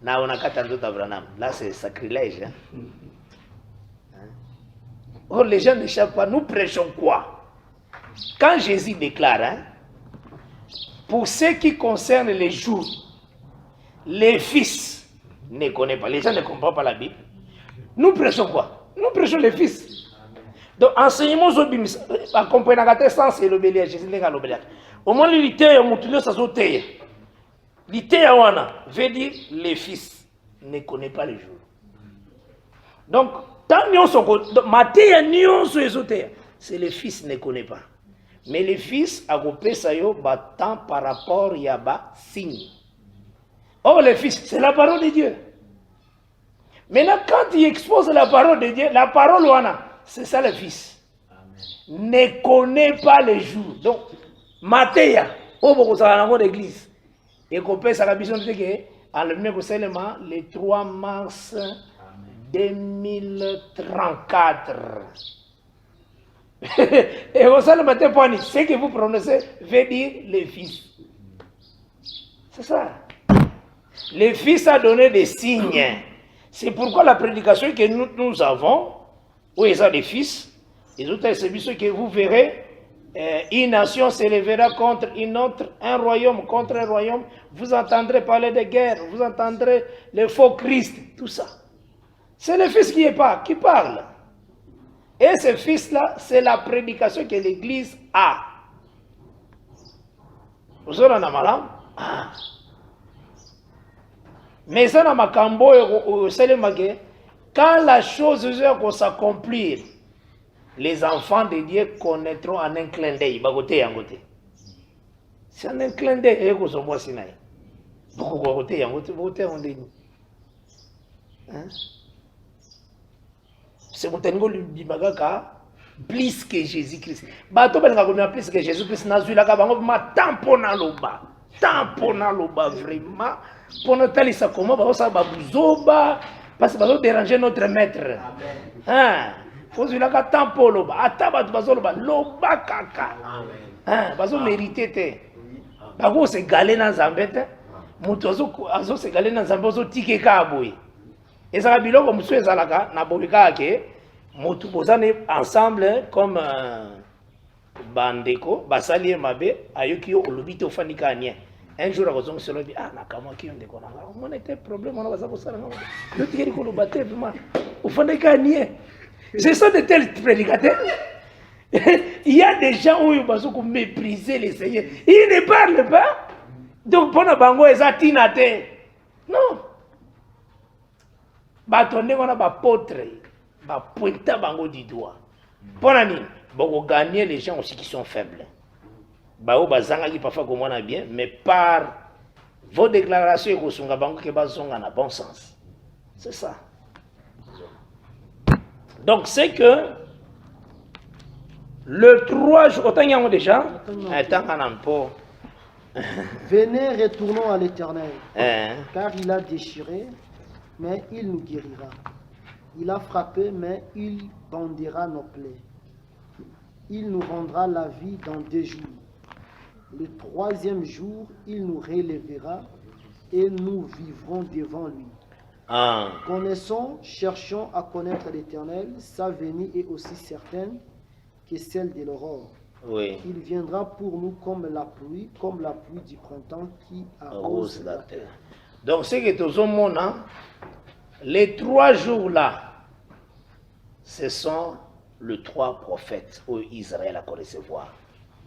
na ona kata nzoto ya Branham là c'est sacrilège hein? Oh, les gens n'échappent pas. Nous prêchons quoi? Quand Jésus déclare, hein, pour ce qui concerne les jours, les fils ne connaissent pas. Les gens ne comprennent pas la Bible. Nous prêchons quoi? Nous prêchons les fils. Donc, enseignement, comprenez le sens et l'obéliage. Jésus n'est pas l'obéliage. Au moins, l'idée, ça saute. L'idée, veut dire les fils ne connaissent pas les jours. Donc, c'est les fils ne connaissent pas. Mais les fils, à côté ça yo battant par rapport à bas signe. Or les fils, c'est la parole de Dieu. Maintenant, quand il expose la parole de Dieu, la parole c'est ça le fils. Ne connaît pas les jours. Donc, Matéa, au bout de l'église, et qu'on peut sa vision de que le 3 mars 2034. Et au sein de ma tête, ce que vous prononcez veut dire les fils. C'est ça. Les fils a donné des signes. C'est pourquoi la prédication que nous avons, où il y a des fils, et autres services que vous verrez, une nation s'élèvera contre une autre, un royaume contre un royaume. Vous entendrez parler de guerre, vous entendrez le faux Christ, tout ça. C'est le fils qui parle. Et ce fils-là, c'est la prédication que l'Église a. Vous en avez malade? Mais ça n'a pas quand la chose va s'accomplir, les enfants de Dieu connaîtront en un clin d'œil. C'est en un clin d'œil que vous avez c'est mon tango du magaka plus que Jésus-Christ. Bato benga komia plus que Jésus-Christ nazula ka bango ma tampona loba vraiment pour nous tali ça comment ba ça ba buzoba parce que ba déranger notre maître. Hein? Faut zula ka tampo loba ata ba bazo loba kaka. Hein? Bazo mériter te. Ba ko se galé na zambete. Mutu azo se galé na zambo zo tike ka boy. Et ça va bien comme monsieur Zalaka, na bolika ke, mutu bozane ensemble comme bandeko, basali mabe, ayoki yo olobito fanika nia. Un jour à cause de dit na kama ki ndeko na ngao. Mon était problème on va ça ça ngao. Le tigeri ko lo batte vraiment. Au fanika nia. C'est ça de tels prédicateurs. Il y a des gens où ils vont mépriser les seigneurs. Ils ne parlent pas. Donc pour bango ezatina te. Non. Batonde on a ba potre, ba pointa bango du doigt. Pour gagner les gens aussi qui sont faibles. Bao bazanga qui parfois comme on a bien, mais par vos déclarations que sont bango que bazonga na bon sens. C'est ça. Donc c'est que le 3 jours, autant y a déjà, venez, retournons à l'Éternel, car il a déchiré, mais il nous guérira. Il a frappé, mais il bandera nos plaies. Il nous rendra la vie dans 2 jours. Le 3e jour, il nous relèvera et nous vivrons devant lui. Connaissons, cherchons à connaître l'Éternel. Sa venue est aussi certaine que celle de l'aurore. Oui. Il viendra pour nous comme la pluie du printemps qui arrose la terre. Donc, c'est que tout le monde, les 3 jours-là, ce sont les 3 prophètes où Israël a recevoir.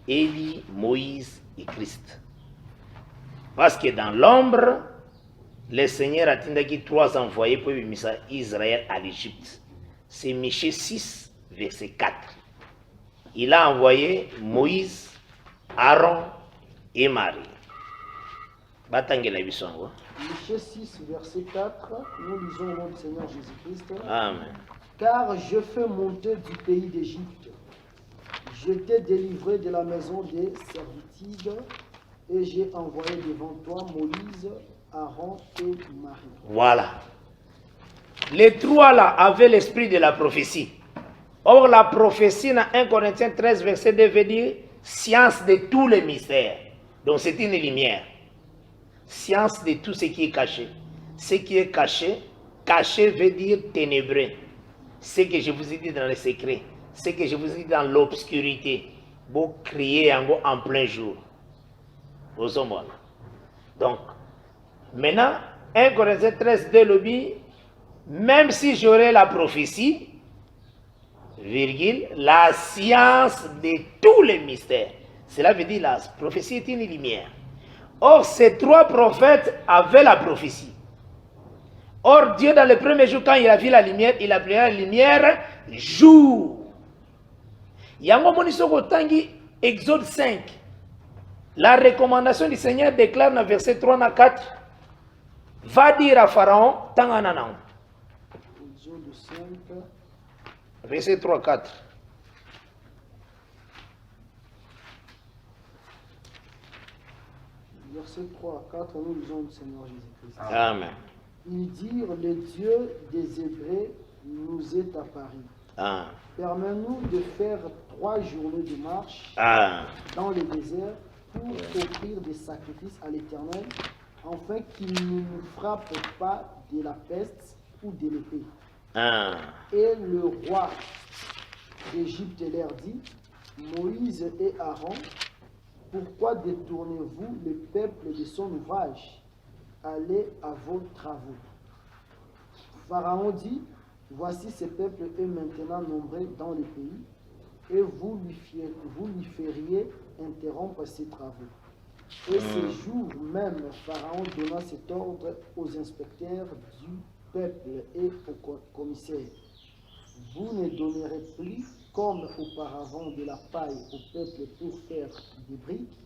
Élie, Moïse et Christ. Parce que dans l'ombre, le Seigneur a dit 3 envoyés pour Israël à l'Égypte. C'est Michée 6, verset 4. Il a envoyé Moïse, Aaron et Marie. Michée 6, verset 4, nous lisons au nom du Seigneur Jésus-Christ. Amen. Car je fais monter du pays d'Égypte. Je t'ai délivré de la maison des servitudes et j'ai envoyé devant toi Moïse, Aaron et Marie. Voilà. Les trois là avaient l'esprit de la prophétie. Or, la prophétie dans 1 Corinthiens 13, verset 2 veut dire science de tous les mystères. Donc, c'est une lumière. Science de tout ce qui est caché. Ce qui est caché, caché veut dire ténébreux. Ce que je vous ai dit dans les secrets, ce que je vous ai dit dans l'obscurité, vous criez en plein jour. Vous en voyez. Donc, maintenant, 1 Corinthiens 13, 2 le dit, même si j'aurais la prophétie, virgule, la science de tous les mystères. Cela veut dire la prophétie est une lumière. Or, ces trois prophètes avaient la prophétie. Or, Dieu, dans le premier jour, quand il a vu la lumière, il a appelé la lumière jour. Yango Monisoko Tangi, Exode 5. La recommandation du Seigneur déclare dans verset 3 à 4, va dire à Pharaon, Tangananang. Exode 5. Verset 3 à 4. Verset 3 à 4, nous lisons le Seigneur Jésus-Christ. Amen. Ils dirent, le Dieu des Hébreux nous est apparu. Ah. Permets-nous de faire 3 journées de marche dans le désert pour offrir des sacrifices à l'Éternel, afin qu'il ne nous frappe pas de la peste ou de l'épée. Et le roi d'Égypte leur dit, Moïse et Aaron, pourquoi détournez-vous le peuple de son ouvrage? Allez à vos travaux. Pharaon dit, voici ce peuple est maintenant nombreux dans le pays, et vous lui feriez interrompre ses travaux. Et ce jour même, Pharaon donna cet ordre aux inspecteurs du peuple et aux commissaires. Vous ne donnerez plus, comme auparavant, de la paille au peuple pour faire des briques,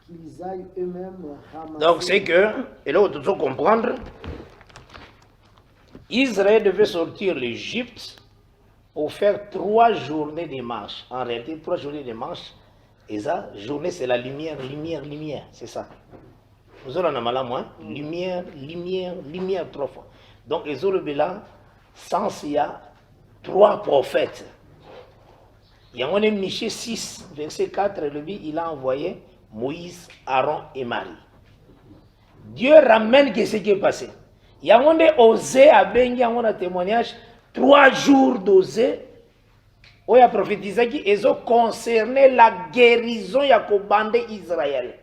qu'ils aillent eux-mêmes ramasser. Donc c'est que, et là on doit comprendre, Israël devait sortir l'Égypte pour faire 3 journées de marche. En réalité, 3 journées de marche, et ça, journée c'est la lumière, lumière, lumière, c'est ça. Vous avez un malin, moi, lumière, lumière, lumière 3 fois. Donc ils ont levé là, sans il y a 3 prophètes. Il y a un Michée 6, verset 4, il a envoyé Moïse, Aaron et Marie. Dieu ramène ce qui est passé. Il y a un osé à Bengi, il y a un témoignage, 3 jours d'osé, où il a prophétisé qu'ils ont concerné la guérison de bandé Israël.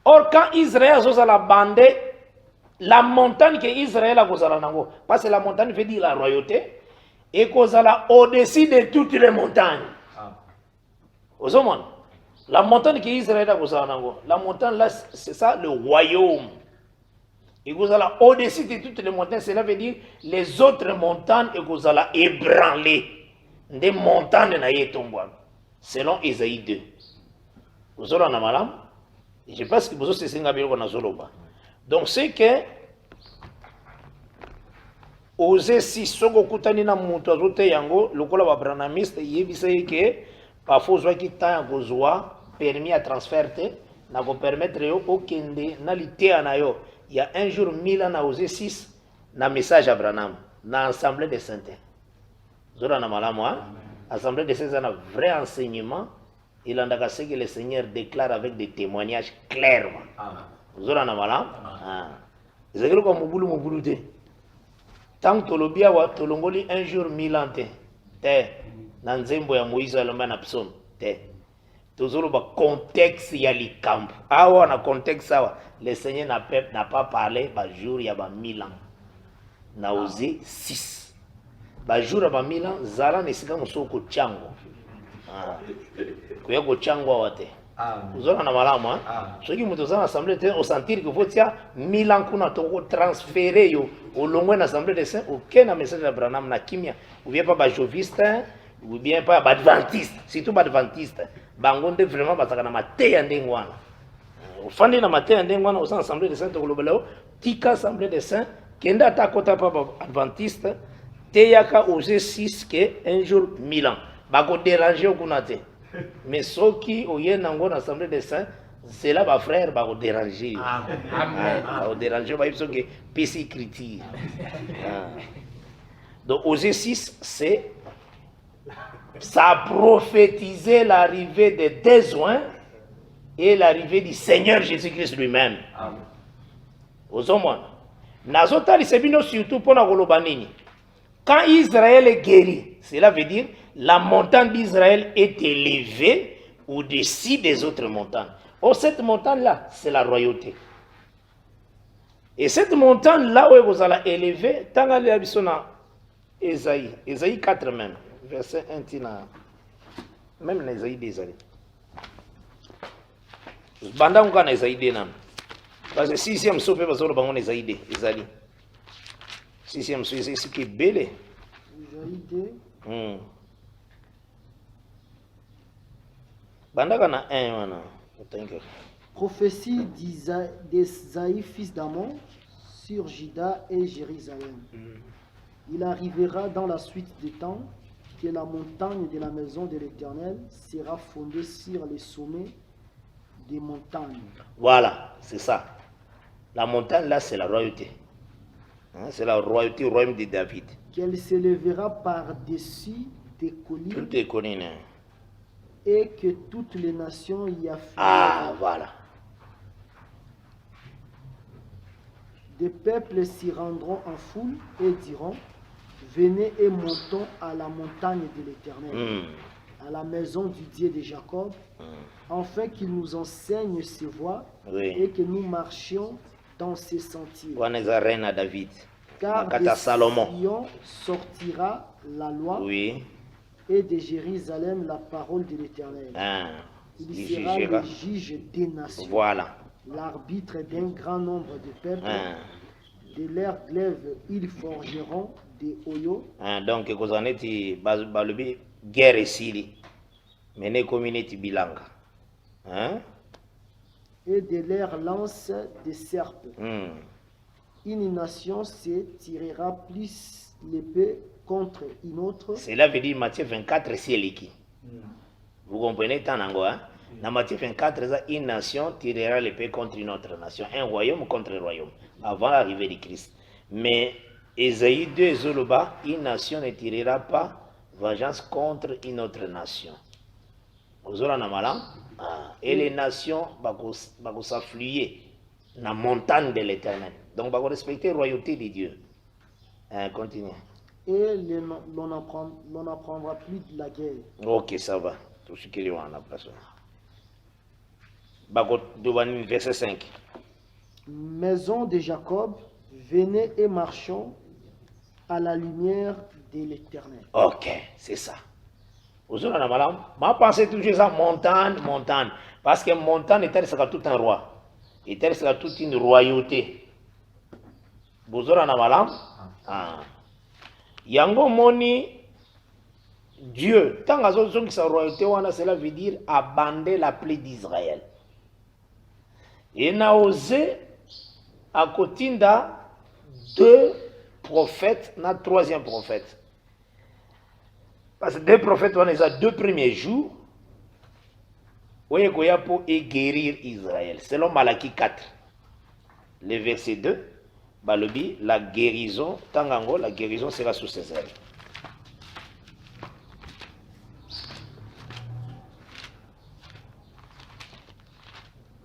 Or, quand Israël a la bandé, la montagne que Israël a causé, parce que la montagne veut dire la royauté, et causé au-dessus de toutes les montagnes. Aux hommes. La montagne qui est Israël, la montagne là, c'est ça le royaume. Et vous allez au-dessus de toutes les montagnes, cela veut dire les autres montagnes et vous allez ébranler. Des montagnes na tombent. Selon Isaïe 2. Vous allez en amalam. Je pense que vous avez c'est un donc c'est que Osée 6 soko kutani na mutu azote yango lokola ba branamiste yebisa que parfois soit qui temps kozwa permis à transfert te na ko permettre yo okende na litea na yo. Il y a un jour 1000 ans na Osée 6 na message à Branham na assemblée des saints. Zora na malamu assemblée des saints un vrai enseignement. Il en a ce que le Seigneur déclare avec des témoignages clairement. Zora na malamu. Ezekelo ko mubulu te. Tant que tolobia wa tolongoli un jour 1000 ans te na nzembo ya Moïse alomba na psaume te tozolo ba contexte ya likambo awa na contexte awa le Seigneur n'a pas parlé ba jour ya ba 1000 ans na Osée 6 ba jour ya ba 1000 ans zala nesika musoko chango kuya ko chango wate uzona na malamu soki muto za assemblée te au sentir que faut tia 1000 ans kuna to transférer yo au longue na assemblée des saints aucun message d'Abraham na kimia ou bien pas ba joviste ou bien pas adventiste, surtout adventiste. Bangonde vraiment parce que na maté ndengwana. Au fandi na maté ndengwana au assemblée des saints to globalo, tika assemblée des saints kenda ta kota pa adventiste te yaka Osée 6 que un jour 1000 ans. Ba ko déranger okunate. Mais soki oyena ngo na assemblée des saints, c'est là ba frère ba ko déranger. Amen. Ba ko déranger ba yipso que PC critique. Donc Osée 6, c'est ça a prophétisé l'arrivée des besoins et l'arrivée du Seigneur Jésus-Christ lui-même. Ozomona. Nazotali sebino surtout pour la Golobanini. Quand Israël est guéri, cela veut dire la montagne d'Israël est élevée au-dessus des autres montagnes. Oh, cette montagne-là, c'est la royauté. Et cette montagne-là où vous allez élever, tant qu'elle est sur Ésaïe 4 même, verset 1, même Ésaïe 2. Banda on Ésaïe 2 nam. Parce que 6e saut peut passer au Ésaïe 2, Ésaïe. 6e saut, c'est ce qui est belé. Ésaïe 2. Banda kana 1 wana. Prophétie d'Ésaïe, fils d'Amon, sur Juda et Jérusalem. Il arrivera dans la suite des temps que la montagne de la maison de l'Éternel sera fondée sur les sommets des montagnes. Voilà, c'est ça. La montagne là, c'est la royauté. Hein, c'est la royauté, royaume de David. Qu'elle s'élèvera par-dessus des collines. Toutes les collines. Hein. Et que toutes les nations y affluent. Ah, voilà. Des peuples s'y rendront en foule et diront: venez et montons à la montagne de l'Éternel, à la maison du Dieu de Jacob, afin qu'il nous enseigne ses voies et que nous marchions dans ses sentiers. David. Car de Sion sortira la loi. Oui. Et de Jérusalem la parole de l'Éternel. Il sera le juge des nations. Voilà. L'arbitre d'un grand nombre de peuples. De leurs glaives, ils forgeront des oyaux. Donc, vous en êtes guerre ici. Mais communauté bilanga. Et de leurs lances des serpes. Une nation se tirera plus l'épée contre une autre. Cela veut dire Matthieu 24, c'est l'équipe. Vous comprenez, Tanango, hein? Dans Matthieu 24, une nation tirera l'épée contre une autre nation, un royaume contre un royaume, avant l'arrivée de Christ. Mais Ésaïe 2, Zoloba, une nation ne tirera pas vengeance contre une autre nation. Et les nations vont s'affluer dans la montagne de l'Éternel. Donc, vont respecter la royauté de Dieu. Continue. Et l'on n'apprendra plus de la guerre. Ok, ça va. Tout ce qu'il y a en la place. Verset 5. Maison de Jacob, venez et marchons à la lumière de l'Éternel. Ok, c'est ça. Vous avez madame, moi pensez toujours à montagne. Parce que montagne est tout un roi. Il est toute une royauté. Vous avez madame? Yango moni Dieu, tant que sa royauté, cela veut dire abandonner la plaie d'Israël. Et n'a osé à côté deux prophètes, na troisième prophète. Parce que deux prophètes, on les a 2 premiers jours, où il y a pour guérir Israël. Selon Malachie 4, le verset 2. Balobi, la guérison, Tangango, la guérison sera sous ses ailes.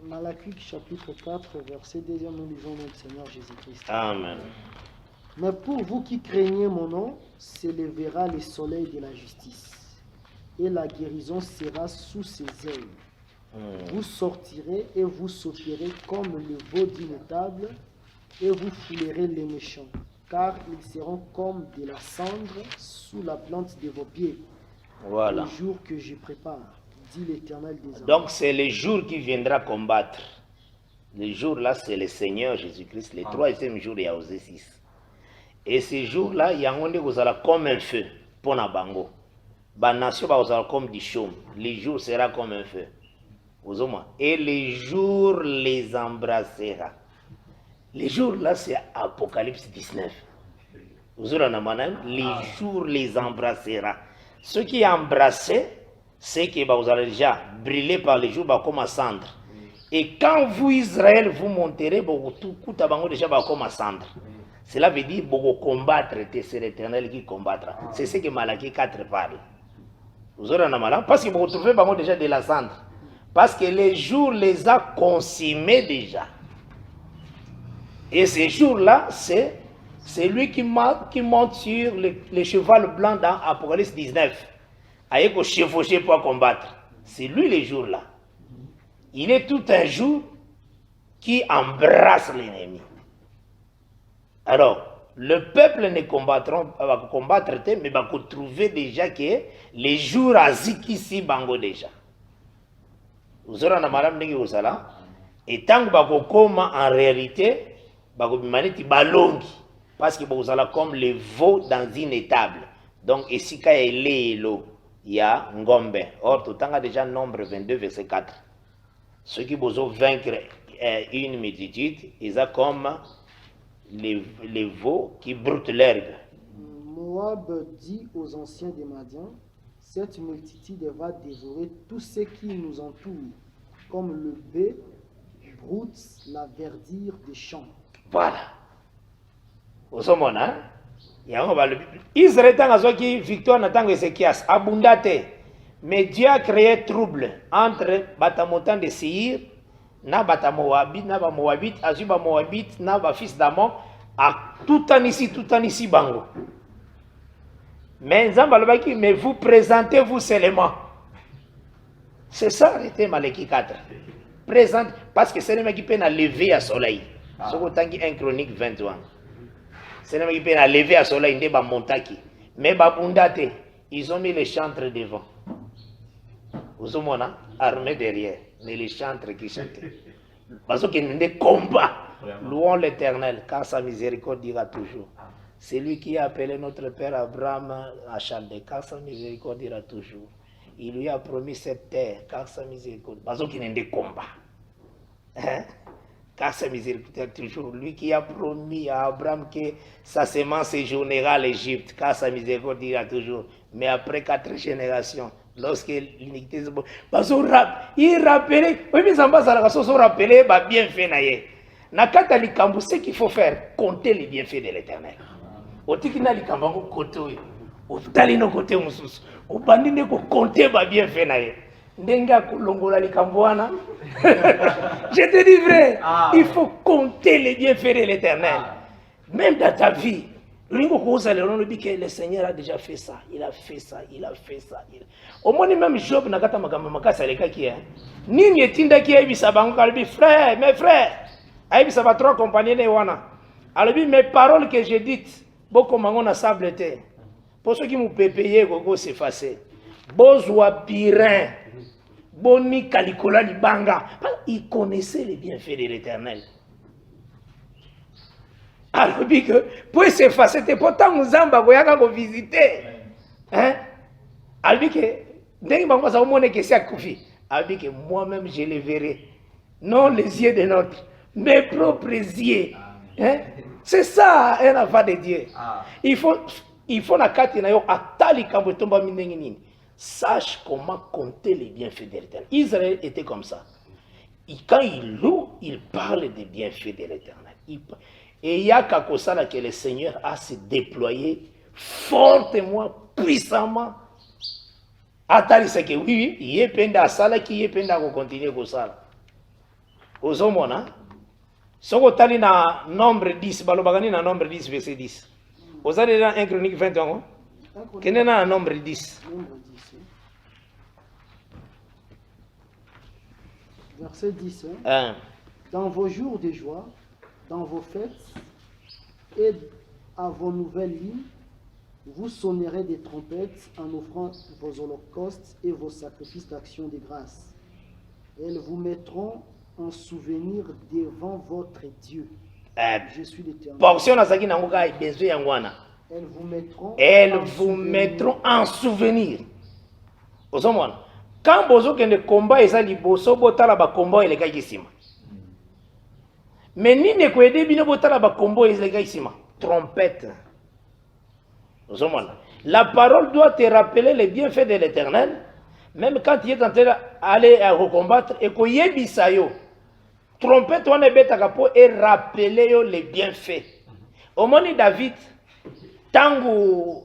Malachie chapitre 4, verset 2, nous lisons notre Seigneur Jésus-Christ. Amen. Mais pour vous qui craignez mon nom, s'élèvera le soleil de la justice, et la guérison sera sous ses ailes. Vous sortirez et vous sauterez comme le veau d'une table, et vous foulerez les méchants, car ils seront comme de la cendre sous la plante de vos pieds. Voilà. Le jour que je prépare, dit l'Éternel des armées. Donc c'est le jour qui viendra combattre. Le jour-là, c'est le Seigneur Jésus-Christ. Le 3e jour, il y a Osée 6. Et ce jour-là, il y a un monde qui sera comme un feu pour la bango. La nation sera comme du chaume. Le jour sera comme un feu. Et le jour les embrassera. Les jours là, c'est Apocalypse 19. Vous aurez les jours les embrassera. Ceux qui embrassent, c'est que vous allez déjà brûler par les jours comme cendre. Et quand vous, Israël, vous monterez, tout déjà comme cendre. Cela veut dire beaucoup combattre, c'est l'Éternel qui combattra. C'est ce que Malachie 4 parle. Vous aurez un malin parce que vous retrouvez déjà de la cendre. Parce que les jours les a consumés déjà. Et ces jours-là, c'est lui qui monte sur le cheval blanc dans Apocalypse 19. Avec au chevauché pour combattre. C'est lui les jours-là. Il est tout un jour qui embrasse l'ennemi. Alors, le peuple ne va combattre, mais va trouver déjà que les jours azik ici bango déjà. Vous aurez un madame Nengi Osala. Et tant que vous en réalité, vous maneti balongi. Parce que vous allez comme les veaux dans une étable. Donc, ici, quand il est l'eau, il y a Ngombe. Or, tout le temps, déjà nombre 22, verset 4. Ceux qui vont vaincre une multitude, ils ont comme les veaux qui broutent l'herbe. Moab dit aux anciens des Madians, cette multitude va dévorer tout ce qui nous entoure, comme le bé broute la verdure des champs. Voilà. Vous savez, hein? Israël a qui victoire n'a tango Ézéchias abundate. Mais Dieu a créé trouble entre Batamotan de Seir, na Batamoabit, na Moabit, Azuba Moabit, na fils d'Amon, à tout en ici bango. Mais Zambalobaki, mais vous présentez-vous seulement. C'est ça, arrêtez Malaki 4. Présente, parce que c'est le mec qui peut lever à soleil. Ce que tu 1 Chronique 21. C'est le mec qui peut lever à soleil, il va montaki. Mais Babundate, ils ont mis les chantres devant. Vous avez armé derrière, mais les chantres qui chantaient. Parce qu'il y a des combats. Louons l'Éternel, car sa miséricorde dira toujours. C'est lui qui a appelé notre père Abraham à Chaldée, car sa miséricorde dira toujours. Il lui a promis cette terre, car sa miséricorde. Parce qu'il y a des combats. Hein? Car sa miséricorde dira toujours. Lui qui a promis à Abraham que sa semence séjournera l'Égypte, car sa miséricorde dira toujours. Mais après 4 générations, lorsque l'iniquité se... il rappelait, oui, mais en bas, ça a rappelé, bien fait, naïe. Nakata likambu, ce qu'il faut faire, compter les bienfaits de l'Éternel. Otikina likambu, côté, au talino côté, au bandine, compter les bienfaits, naïe. Ndenga kulongola likambuana. Je te dis vrai, il faut compter les bienfaits de l'Éternel. Même dans ta vie. Le Seigneur a déjà fait ça, il a fait ça, il a fait ça. Au moins, même Job n'a pas dit Nini est qui a eu sa banque, frère, mes frères, a eu sa 3 compagnons de Wana. Alors, mes paroles que j'ai dites, beaucoup mangon a sableté. Pour ceux qui m'ont payé, gogo s'effacer. Bozwa pirin, boni kalikola libanga. Il connaissait les bienfaits de l'Éternel. Alors, pour s'effacer, c'est pourtant nous avons visiter. Hein? Alors, moi-même, je les verrai. Non les yeux de notre, mes propres yeux. Hein? C'est ça, un affaire de Dieu. Il faut la carte sache comment compter les bienfaits de l'Éternel. Israël était comme ça. Et quand il loue, il parle des bienfaits de l'Éternel. Et il y a quelque chose que le Seigneur a se déployé fortement, puissamment. Attali c'est que oui, il y a penda à ça qui est penda à continuer comme ça. Aux hommes, hein? Si vous avez un nombre 10, balobagani na nombre 10, verset 10. Vous avez dans 1 Chronique 21, quel est un nombre 10? Verset 10. Hein? Dans vos jours de joie, dans vos fêtes et à vos nouvelles lignes, vous sonnerez des trompettes en offrant vos holocaustes et vos sacrifices d'action de grâce. Elles vous mettront en souvenir devant votre Dieu. Je suis l'Éternel. Elles vous mettront en souvenir. Quand vous avez un combat, vous avez un combat, il est là. Mais ni ne kwede bino botala ba combo ezeka isima trompette. La parole doit te rappeler les bienfaits de l'Éternel, même quand tu es en train d'aller à recombattre et que yebisayo. Trompette on est bête à capot et rappeler les bienfaits. omoni David tangu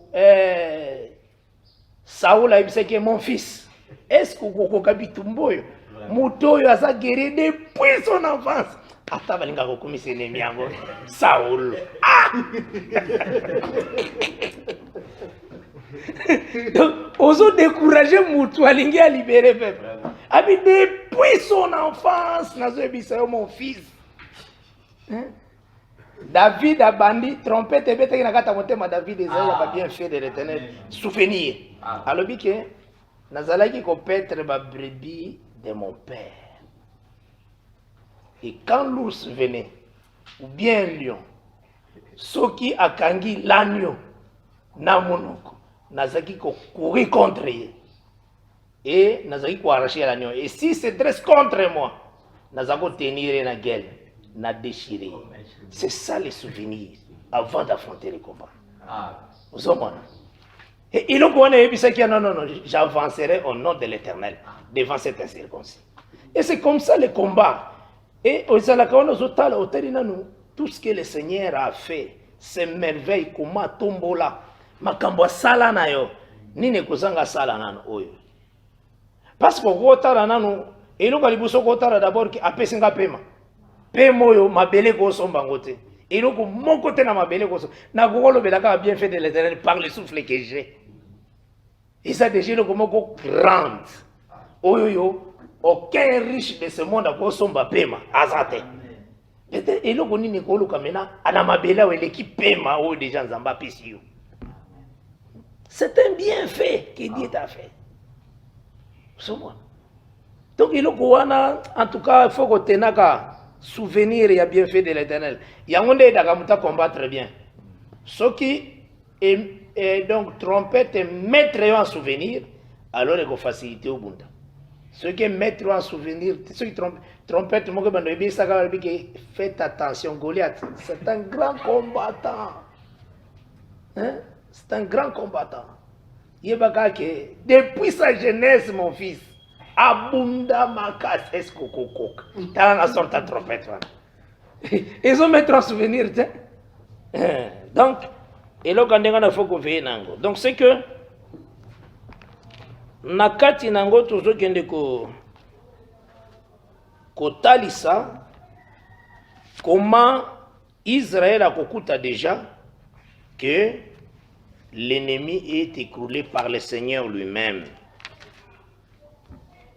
Saoul ayebisaki mon fils, est-ce que okokoka bitumba oyo moto oyo aza guerrier depuis son enfance ata balingaka kokomisa enemi yango Saoul. Donc ozo décourager moto alingi a libérer peuple abi depuis son enfance nazoyebisa yo mon fils. David a bandi trompette ebetaki na kata motema David ezali ya bienfait de l'Éternel souvenir alobi ke nazalaki kopetre ba brebis de mon père, et quand l'ours venait ou bien lion soki akangi l'agneau na monoko nazaki ko courir contre ye et nazaki ko arracher l'agneau, et si se dresse contre moi nazako tenir na gueule na déchiré. C'est ça les souvenirs avant d'affronter les combats. Vous comprenez? Et il a non, j'avancerai au nom de l'Éternel devant cette incirconcis. Et c'est comme ça les combats. Et tout ce que le Seigneur a fait, c'est merveille, comment tombola, makambo sala na yo, nine kozanga sala nano oyo. Parce que kotala nano, et nous kalibuso kotala d'abord ki apesinga pema. Pemoyo mabele ko somba ngote. Et donc mon côté na mabele ko na golo belaka bien fait de l'Éternel par le souffle que j'ai. Et ça déjà le comment grande. Oyo aucun riche de ce monde a ko somba pema azate. Peut-être et loko nini ko luka mena ana mabele wa l'équipe pema o déjà nzamba pesi. C'est un bienfait que Dieu t'a fait. Donc il wana en tout cas il faut que tenaka souvenir et bien fait de l'Éternel. Yangonde dakamuta combattre bien. Ce qui est donc trompette mettre en souvenir, alors il faut faciliter au bunda. Ce qui est mettre en souvenir, ceux qui trompette, faites attention, Goliath, c'est un grand combattant. Hein? C'est un grand combattant. Depuis sa jeunesse, mon fils, abunda makas escococok. T'as la sorte de trompette. Ils ont mettre en souvenir. Donc, et là, quand on a fait que nango. Donc, c'est que nakati nango toujours kende ko talisa comment Israël a kokuta déjà que l'ennemi est écroulé par le Seigneur lui-même.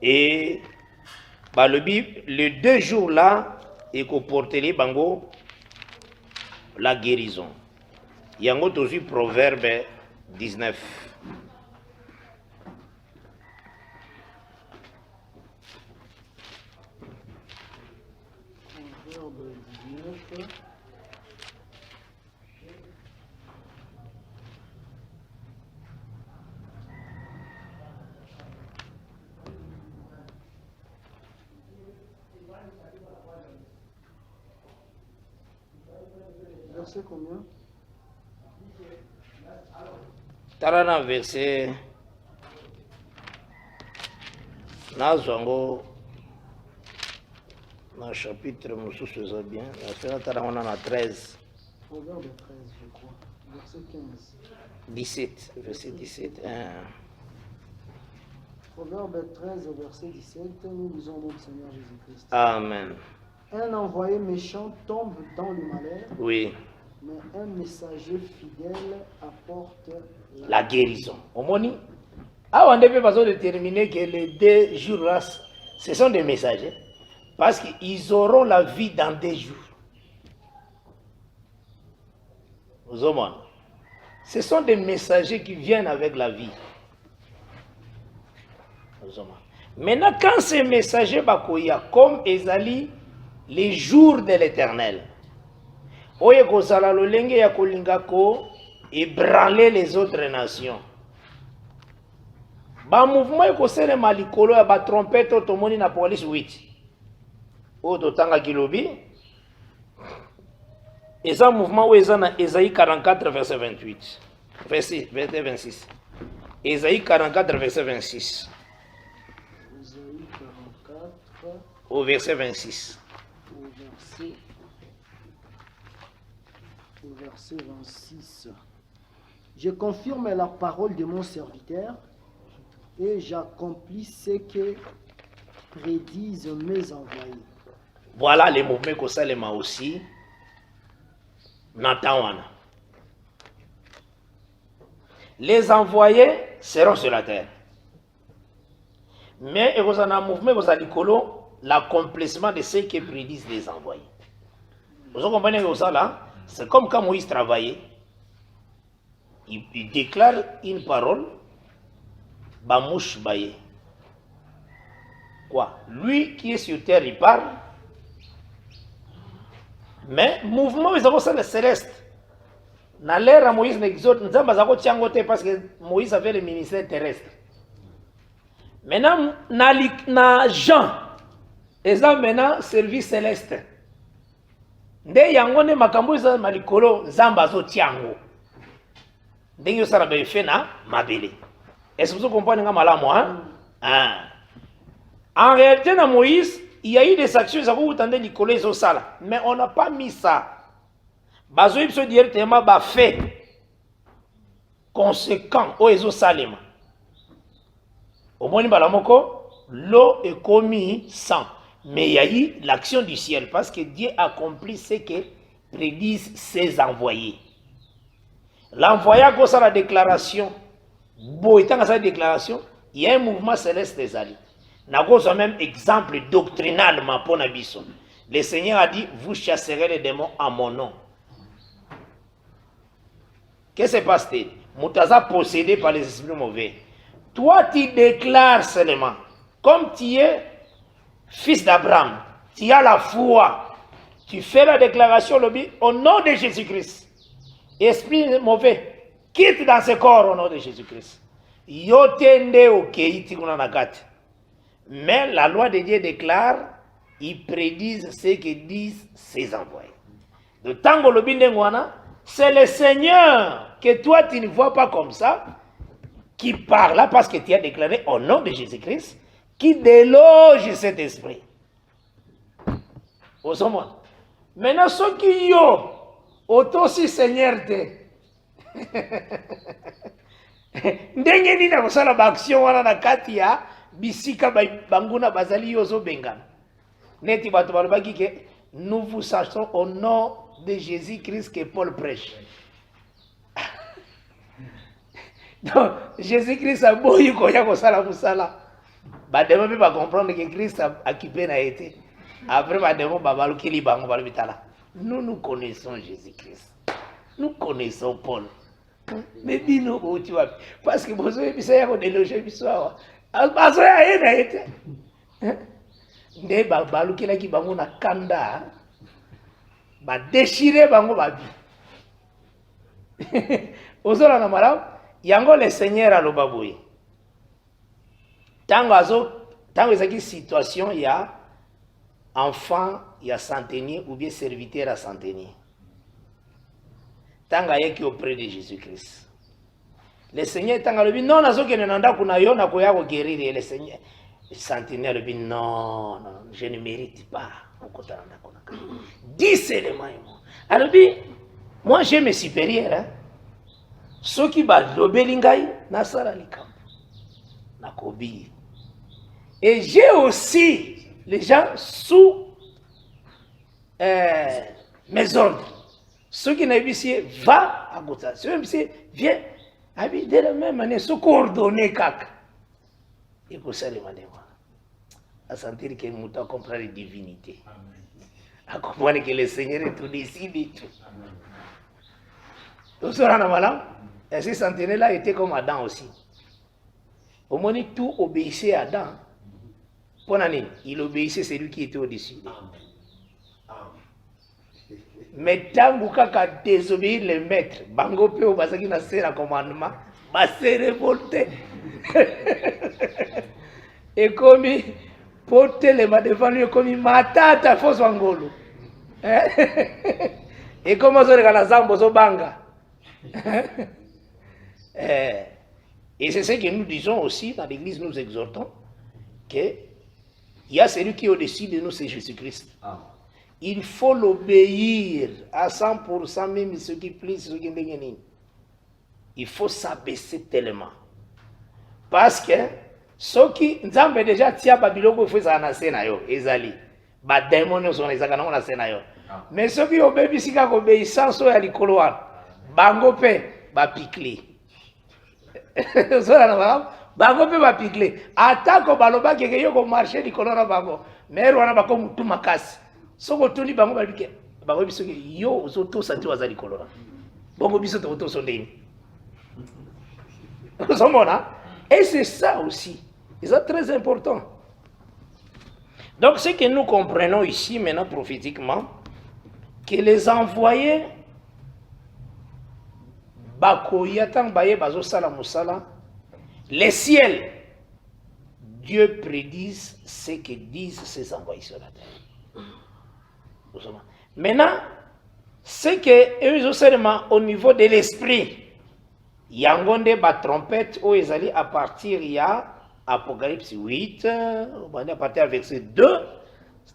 Et bah, les 2 jours là, il faut porter les bango la guérison. Il y a aussi Proverbe 19. Proverbe 19. Verset combien? Tarana verset Nazwango dans le chapitre Moussous bien, la Tarana 13. Proverbe 13, je crois. Verset 15. 17, verset 17. Proverbe 13, verset 17, nous lisons notre Seigneur Jésus-Christ. Amen. Un envoyé méchant tombe dans le malheur, Oui. mais un messager fidèle apporte La guérison. Omoni. Ah, on devait pas déterminer que les 2 jours-là, ce sont des messagers. Parce qu'ils auront la vie dans 2 jours. Vous voyez? Ce sont des messagers qui viennent avec la vie. Vous voyez? Maintenant, quand ces messagers bakoya, comme Ezali, les jours de l'Éternel, oye kozala lolenge ya kolingako ébranler les autres nations. Ba mouvement ekosele malikolo ya ba trompette otomoni na police 8. O totanga kilobi. Eza mouvement eza na Esaïe 44 verset 28. Verset 26. Esaïe 44 verset 26. Esaïe 44 au verset 26. au verset verset 26. Je confirme la parole de mon serviteur et j'accomplis ce que prédisent mes envoyés. Voilà les mouvements que ça les m'a aussi. Nathan. Les envoyés seront sur la terre. Mais il y a un mouvement, l'accomplissement de ce que prédisent les envoyés. Vous comprenez ça là? C'est comme quand Moïse travaillait. Il déclare une parole. Bamouche Baye. Quoi? Lui qui est sur terre, il parle. Mais mouvement, ils ont ça le céleste. Dans l'ère Moïse n'exote, nous avons parce que Moïse avait le ministère terrestre. Maintenant, dans Jean, ils ont maintenant service céleste. Nde yangone makambo za malikolo zamba zo tiango. Ndenge yo sala be fena mabele. Est-ce que vous comprenez nga malamu hein? En réalité dans Moïse, il y a eu des actions qui ont été likolo zo sala, mais on n'a pas mis ça. Bazo ipso directement ba fait conséquent o ezo salema. Au moins balamoko l'eau est commis sang. Mais il y a eu l'action du ciel parce que Dieu accomplit ce que prédisent ses envoyés. L'envoyé a fait la déclaration. Bon, étant dans sa déclaration, il y a un mouvement céleste des alliés. Nous avons même exemple doctrinalement pour Nabisson. Le Seigneur a dit, vous chasserez les démons en mon nom. Qu'est-ce qui se passe-t-il? Moutaza possédé par les esprits mauvais. Toi, tu déclares seulement. Comme tu es fils d'Abraham, tu as la foi. Tu fais la déclaration au nom de Jésus-Christ. Esprit mauvais, quitte dans ce corps au nom de Jésus-Christ. Mais la loi de Dieu déclare, ils prédisent ce que disent ses envoyés. De tango le bindengwana, c'est le Seigneur que toi tu ne vois pas comme ça, qui parle là parce que tu as déclaré au nom de Jésus-Christ, qui déloge cet esprit. Maintenant, ceux qui ont aussi Seigneur te. Ndenge nini kosala ba action wana na kati ya bisika banguna bazali yozo bengana. Neti bato balobaki ke nous vous sachons au nom de Jésus-Christ que Paul prêche. Donc Jésus-Christ a boyi koya kosala musala. Bademo bi ba comprendre que Christ a quitté na été. Après bademo babalukili bango balibitala. Nous connaissons Jésus-Christ. Nous connaissons Paul. Mais dis-nous où tu vas. Parce que vous avez dit que déloger l'histoire. Parce que vous été. Ne babalukila ki bango na kanda. Ba déchirer bango babi. Ozola na malam. Yango le Seigneur a l'obaboui. Tant que situation, il y a enfant, il y a centenier ou bien serviteur à centenier. Tant qu'il y a auprès de Jésus-Christ. Le Seigneur, tant qu'il non, guérir le Seigneur. Le centenier le dit non, je ne mérite pas. Dis seulement. Alors dit, moi j'ai mes supérieurs. Hein? Ceux qui battent l'obélingaï, nasara likamp, nakobi. Et j'ai aussi les gens sous mes ordres. Ceux qui n'ont pas va à Gotha. Ceux qui ont viens. De la même manière, ceux coordonnés kak. Et pour ça, les manèvres. À sentir que nous comprend les divinités. À comprendre que le Seigneur est tout décidé et tout. Tout ça, et ce centenaire-là était comme Adam aussi. Au moins, tout obéissait à Adam. Il obéissait celui qui était au-dessus. Mais tant que désobéir les maîtres, bango pe obasaki na sera commandement, ba se révolté. Et comme porter les mains devant lui comme matata fausse wangolo. Et comment ça regarde zambo zo banga. Et c'est ce que nous disons aussi dans l'église, nous exhortons que il y a celui qui est au-dessus de nous, c'est Jésus-Christ. il faut l'obéir à 100%, même ce qui plaît, ce qui est. Il faut s'abaisser tellement. Parce que ceux qui Nzambe déjà tia babiloko il faut ça na senayo ezali ba démon sont les akana na senayo mais ceux qui obéissent sika obéissance ya likolo bango pe ba pikli ça na bango pe ba pikli atako baloba ke yo ko marcher likolo na bango mais wana ba ko mutu makasi soko tuni bango ba bike bango biso ke yo zo to sati wa za likolo na bango biso to so ndeni et c'est ça aussi. Et c'est très important. Donc, ce que nous comprenons ici, maintenant, prophétiquement, que les envoyés, les ciels, Dieu prédise ce que disent ses envoyés sur la terre. Maintenant, c'est que, eux, seulement au niveau de l'esprit, Yangonde ba trompette où ils allaient à partir il y a Apocalypse 8, à partir du verset 2,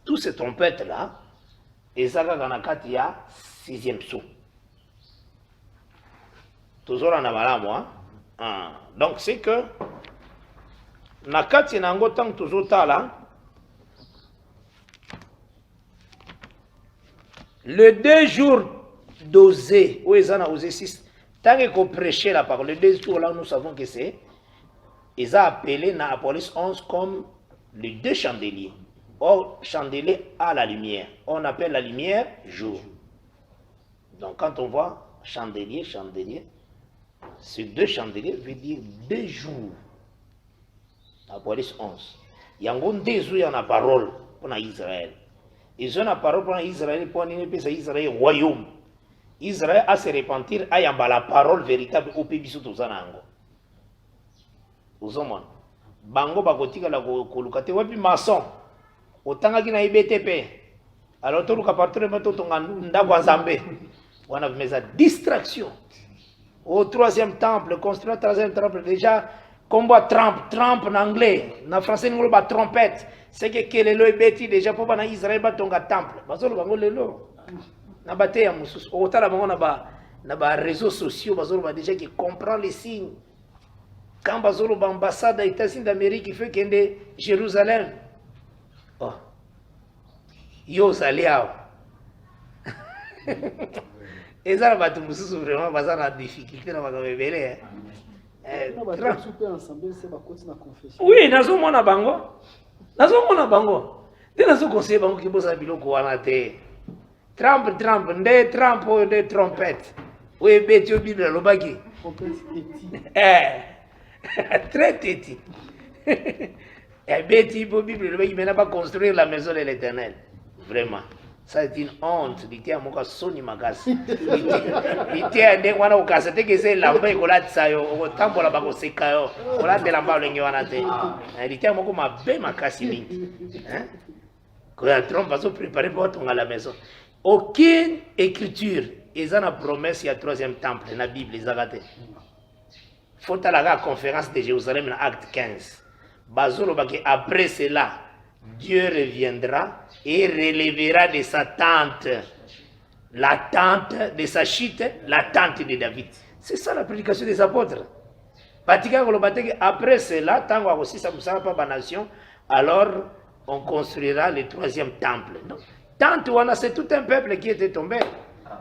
tous ces trompettes là, et ça il y a 6e psaume. Toujours en avala moi. Donc c'est que Nakati nango tant toujours là. Le 2 jours d'oser, où ils en ont osé 6. Tant qu'on prêchait la parole, les 2 jours là, nous savons que c'est, ils ont appelé dans Apocalypse 11 comme les 2 chandeliers. Or, chandelier à la lumière. On appelle la lumière jour. Donc, quand on voit chandelier, ces 2 chandeliers veut dire 2 jours. Apocalypse 11. Il y a 2 jours, il y a la parole pour Israël. Ils ont la parole pour Israël, pour Israël, royaume. Israël a se repentir à yamba la parole véritable au pays biso tozanango. Uzomon. Bango bakotika la kolukate wapi maçon. Otanga kina IBTP. Alors tout le partir de tonga ndako nzambe. On a mis ça distraction. Au 3e temple, construit 3e temple déjà combat trompe en anglais, en français nous ba trompette. C'est que les lois bêtis déjà pour na Israël ba tonga temple. Bazolo bango lelo. Na bate ya mususu otala bango na ba réseaux sociaux bazolo ba déjà qui comprend les signes quand bazolo ba ambassade des États-Unis d'Amérique qui fait kende Jérusalem oh yo zaliao et ça ba tu mususu vraiment bazana difficulté na ba bebele oui nazo mona bango te nazo conseiller bango ki bosa biloko wana te Trump, nde trompette. Oui, bêtio Bible, le bagui. Très téti. Et bêtio Bible, le bagui, maintenant pas construire la maison de l'Éternel. Vraiment. Ça c'est une honte. Il tient à mon cas, Sony Magas. Il tient à des gens qui ont que c'est l'amba et qu'on a dit ça, au temps pour la bago sekayo, on a de l'amba au lenguanate. Il tient à mon cas, ma belle makasi. Quand la trompe va se préparer pour ton à la maison. Aucune écriture, ils ont la promesse, il y a 3e temple, dans la Bible, ils ont raté. Faut aller à la conférence de Jérusalem, dans Acte 15. Après cela, Dieu reviendra et relèvera de sa tente, la tente de sa chute, la tente de David. C'est ça la prédication des apôtres. Après cela, tant qu'on aussi ça ne pas la nation, alors on construira le 3e temple. Non? Tant c'est tout un peuple qui était tombé.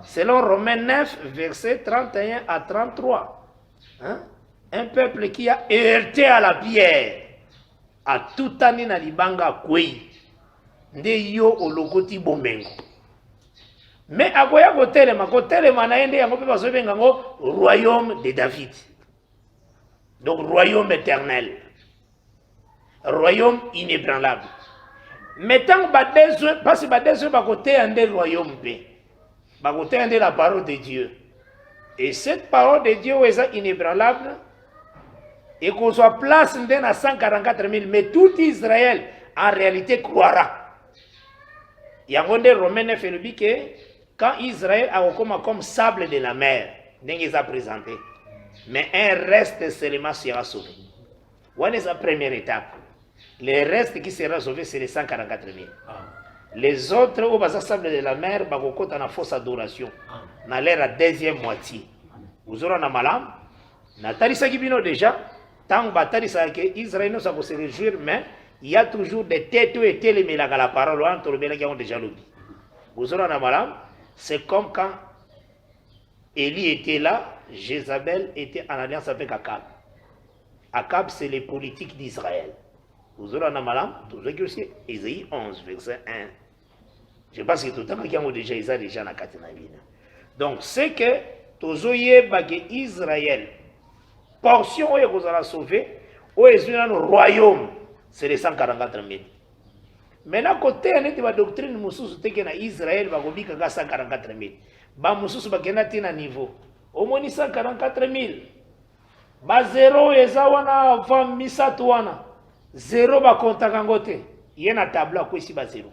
Selon Romains 9, versets 31 à 33. Hein? Un peuple qui a heurté à la pierre. A tout année na libanga kwei. Nde yo olokoti bombengo. Mais akoya kotelema na ende yango pe bazobenga ngo royaume de David. Donc royaume éternel. Royaume inébranlable. Mais tant que parce que bakote ande royaume pe. Bakote ande la parole de Dieu. Et cette parole de Dieu est inébranlable. Et qu'on soit place à 144 000, mais tout Israël en réalité croira. Il y a un Romain 9 et le dit que quand Israël a comme sable de la mer, il a présenté. Mais un reste seulement sera sauvé. Voilà la première étape. Le reste qui sera sauvé, c'est les 144 000. Les autres, au bas sable de la mer, bakokota na fausse adoration. Na l'air à deuxième moitié. Vous aurez un malam. Na tarisa kibino déjà. Tant batarisa que Israël nous a se réjouir, mais il y a toujours des têtes où étaient les mélagas la parole entre les qui ont déjà lobby. Vous aurez un malam. C'est comme quand Élie était là, Jézabel était en alliance avec Akab. Akab, c'est les politiques d'Israël. Vous aurez un malam, tout ce qui aussi, Isaïe 11, verset 1. Je pense que tout le temps, il y a déjà dans Katinabina. Donc, c'est que, Tozoye Bagé Israël, portion où vous allez sauver, où est le royaume, c'est les 144 000. Maintenant, côté de la doctrine, Moussous, c'est que Israël va vous dire 144 000. Bah, Moussous, va gagner un niveau. Au moins 144 000. Bah, zéro, et ça, on a 20 000 000. Zéro, va compter à côté. Il y a un tableau, quoi, ici, bah, zéro.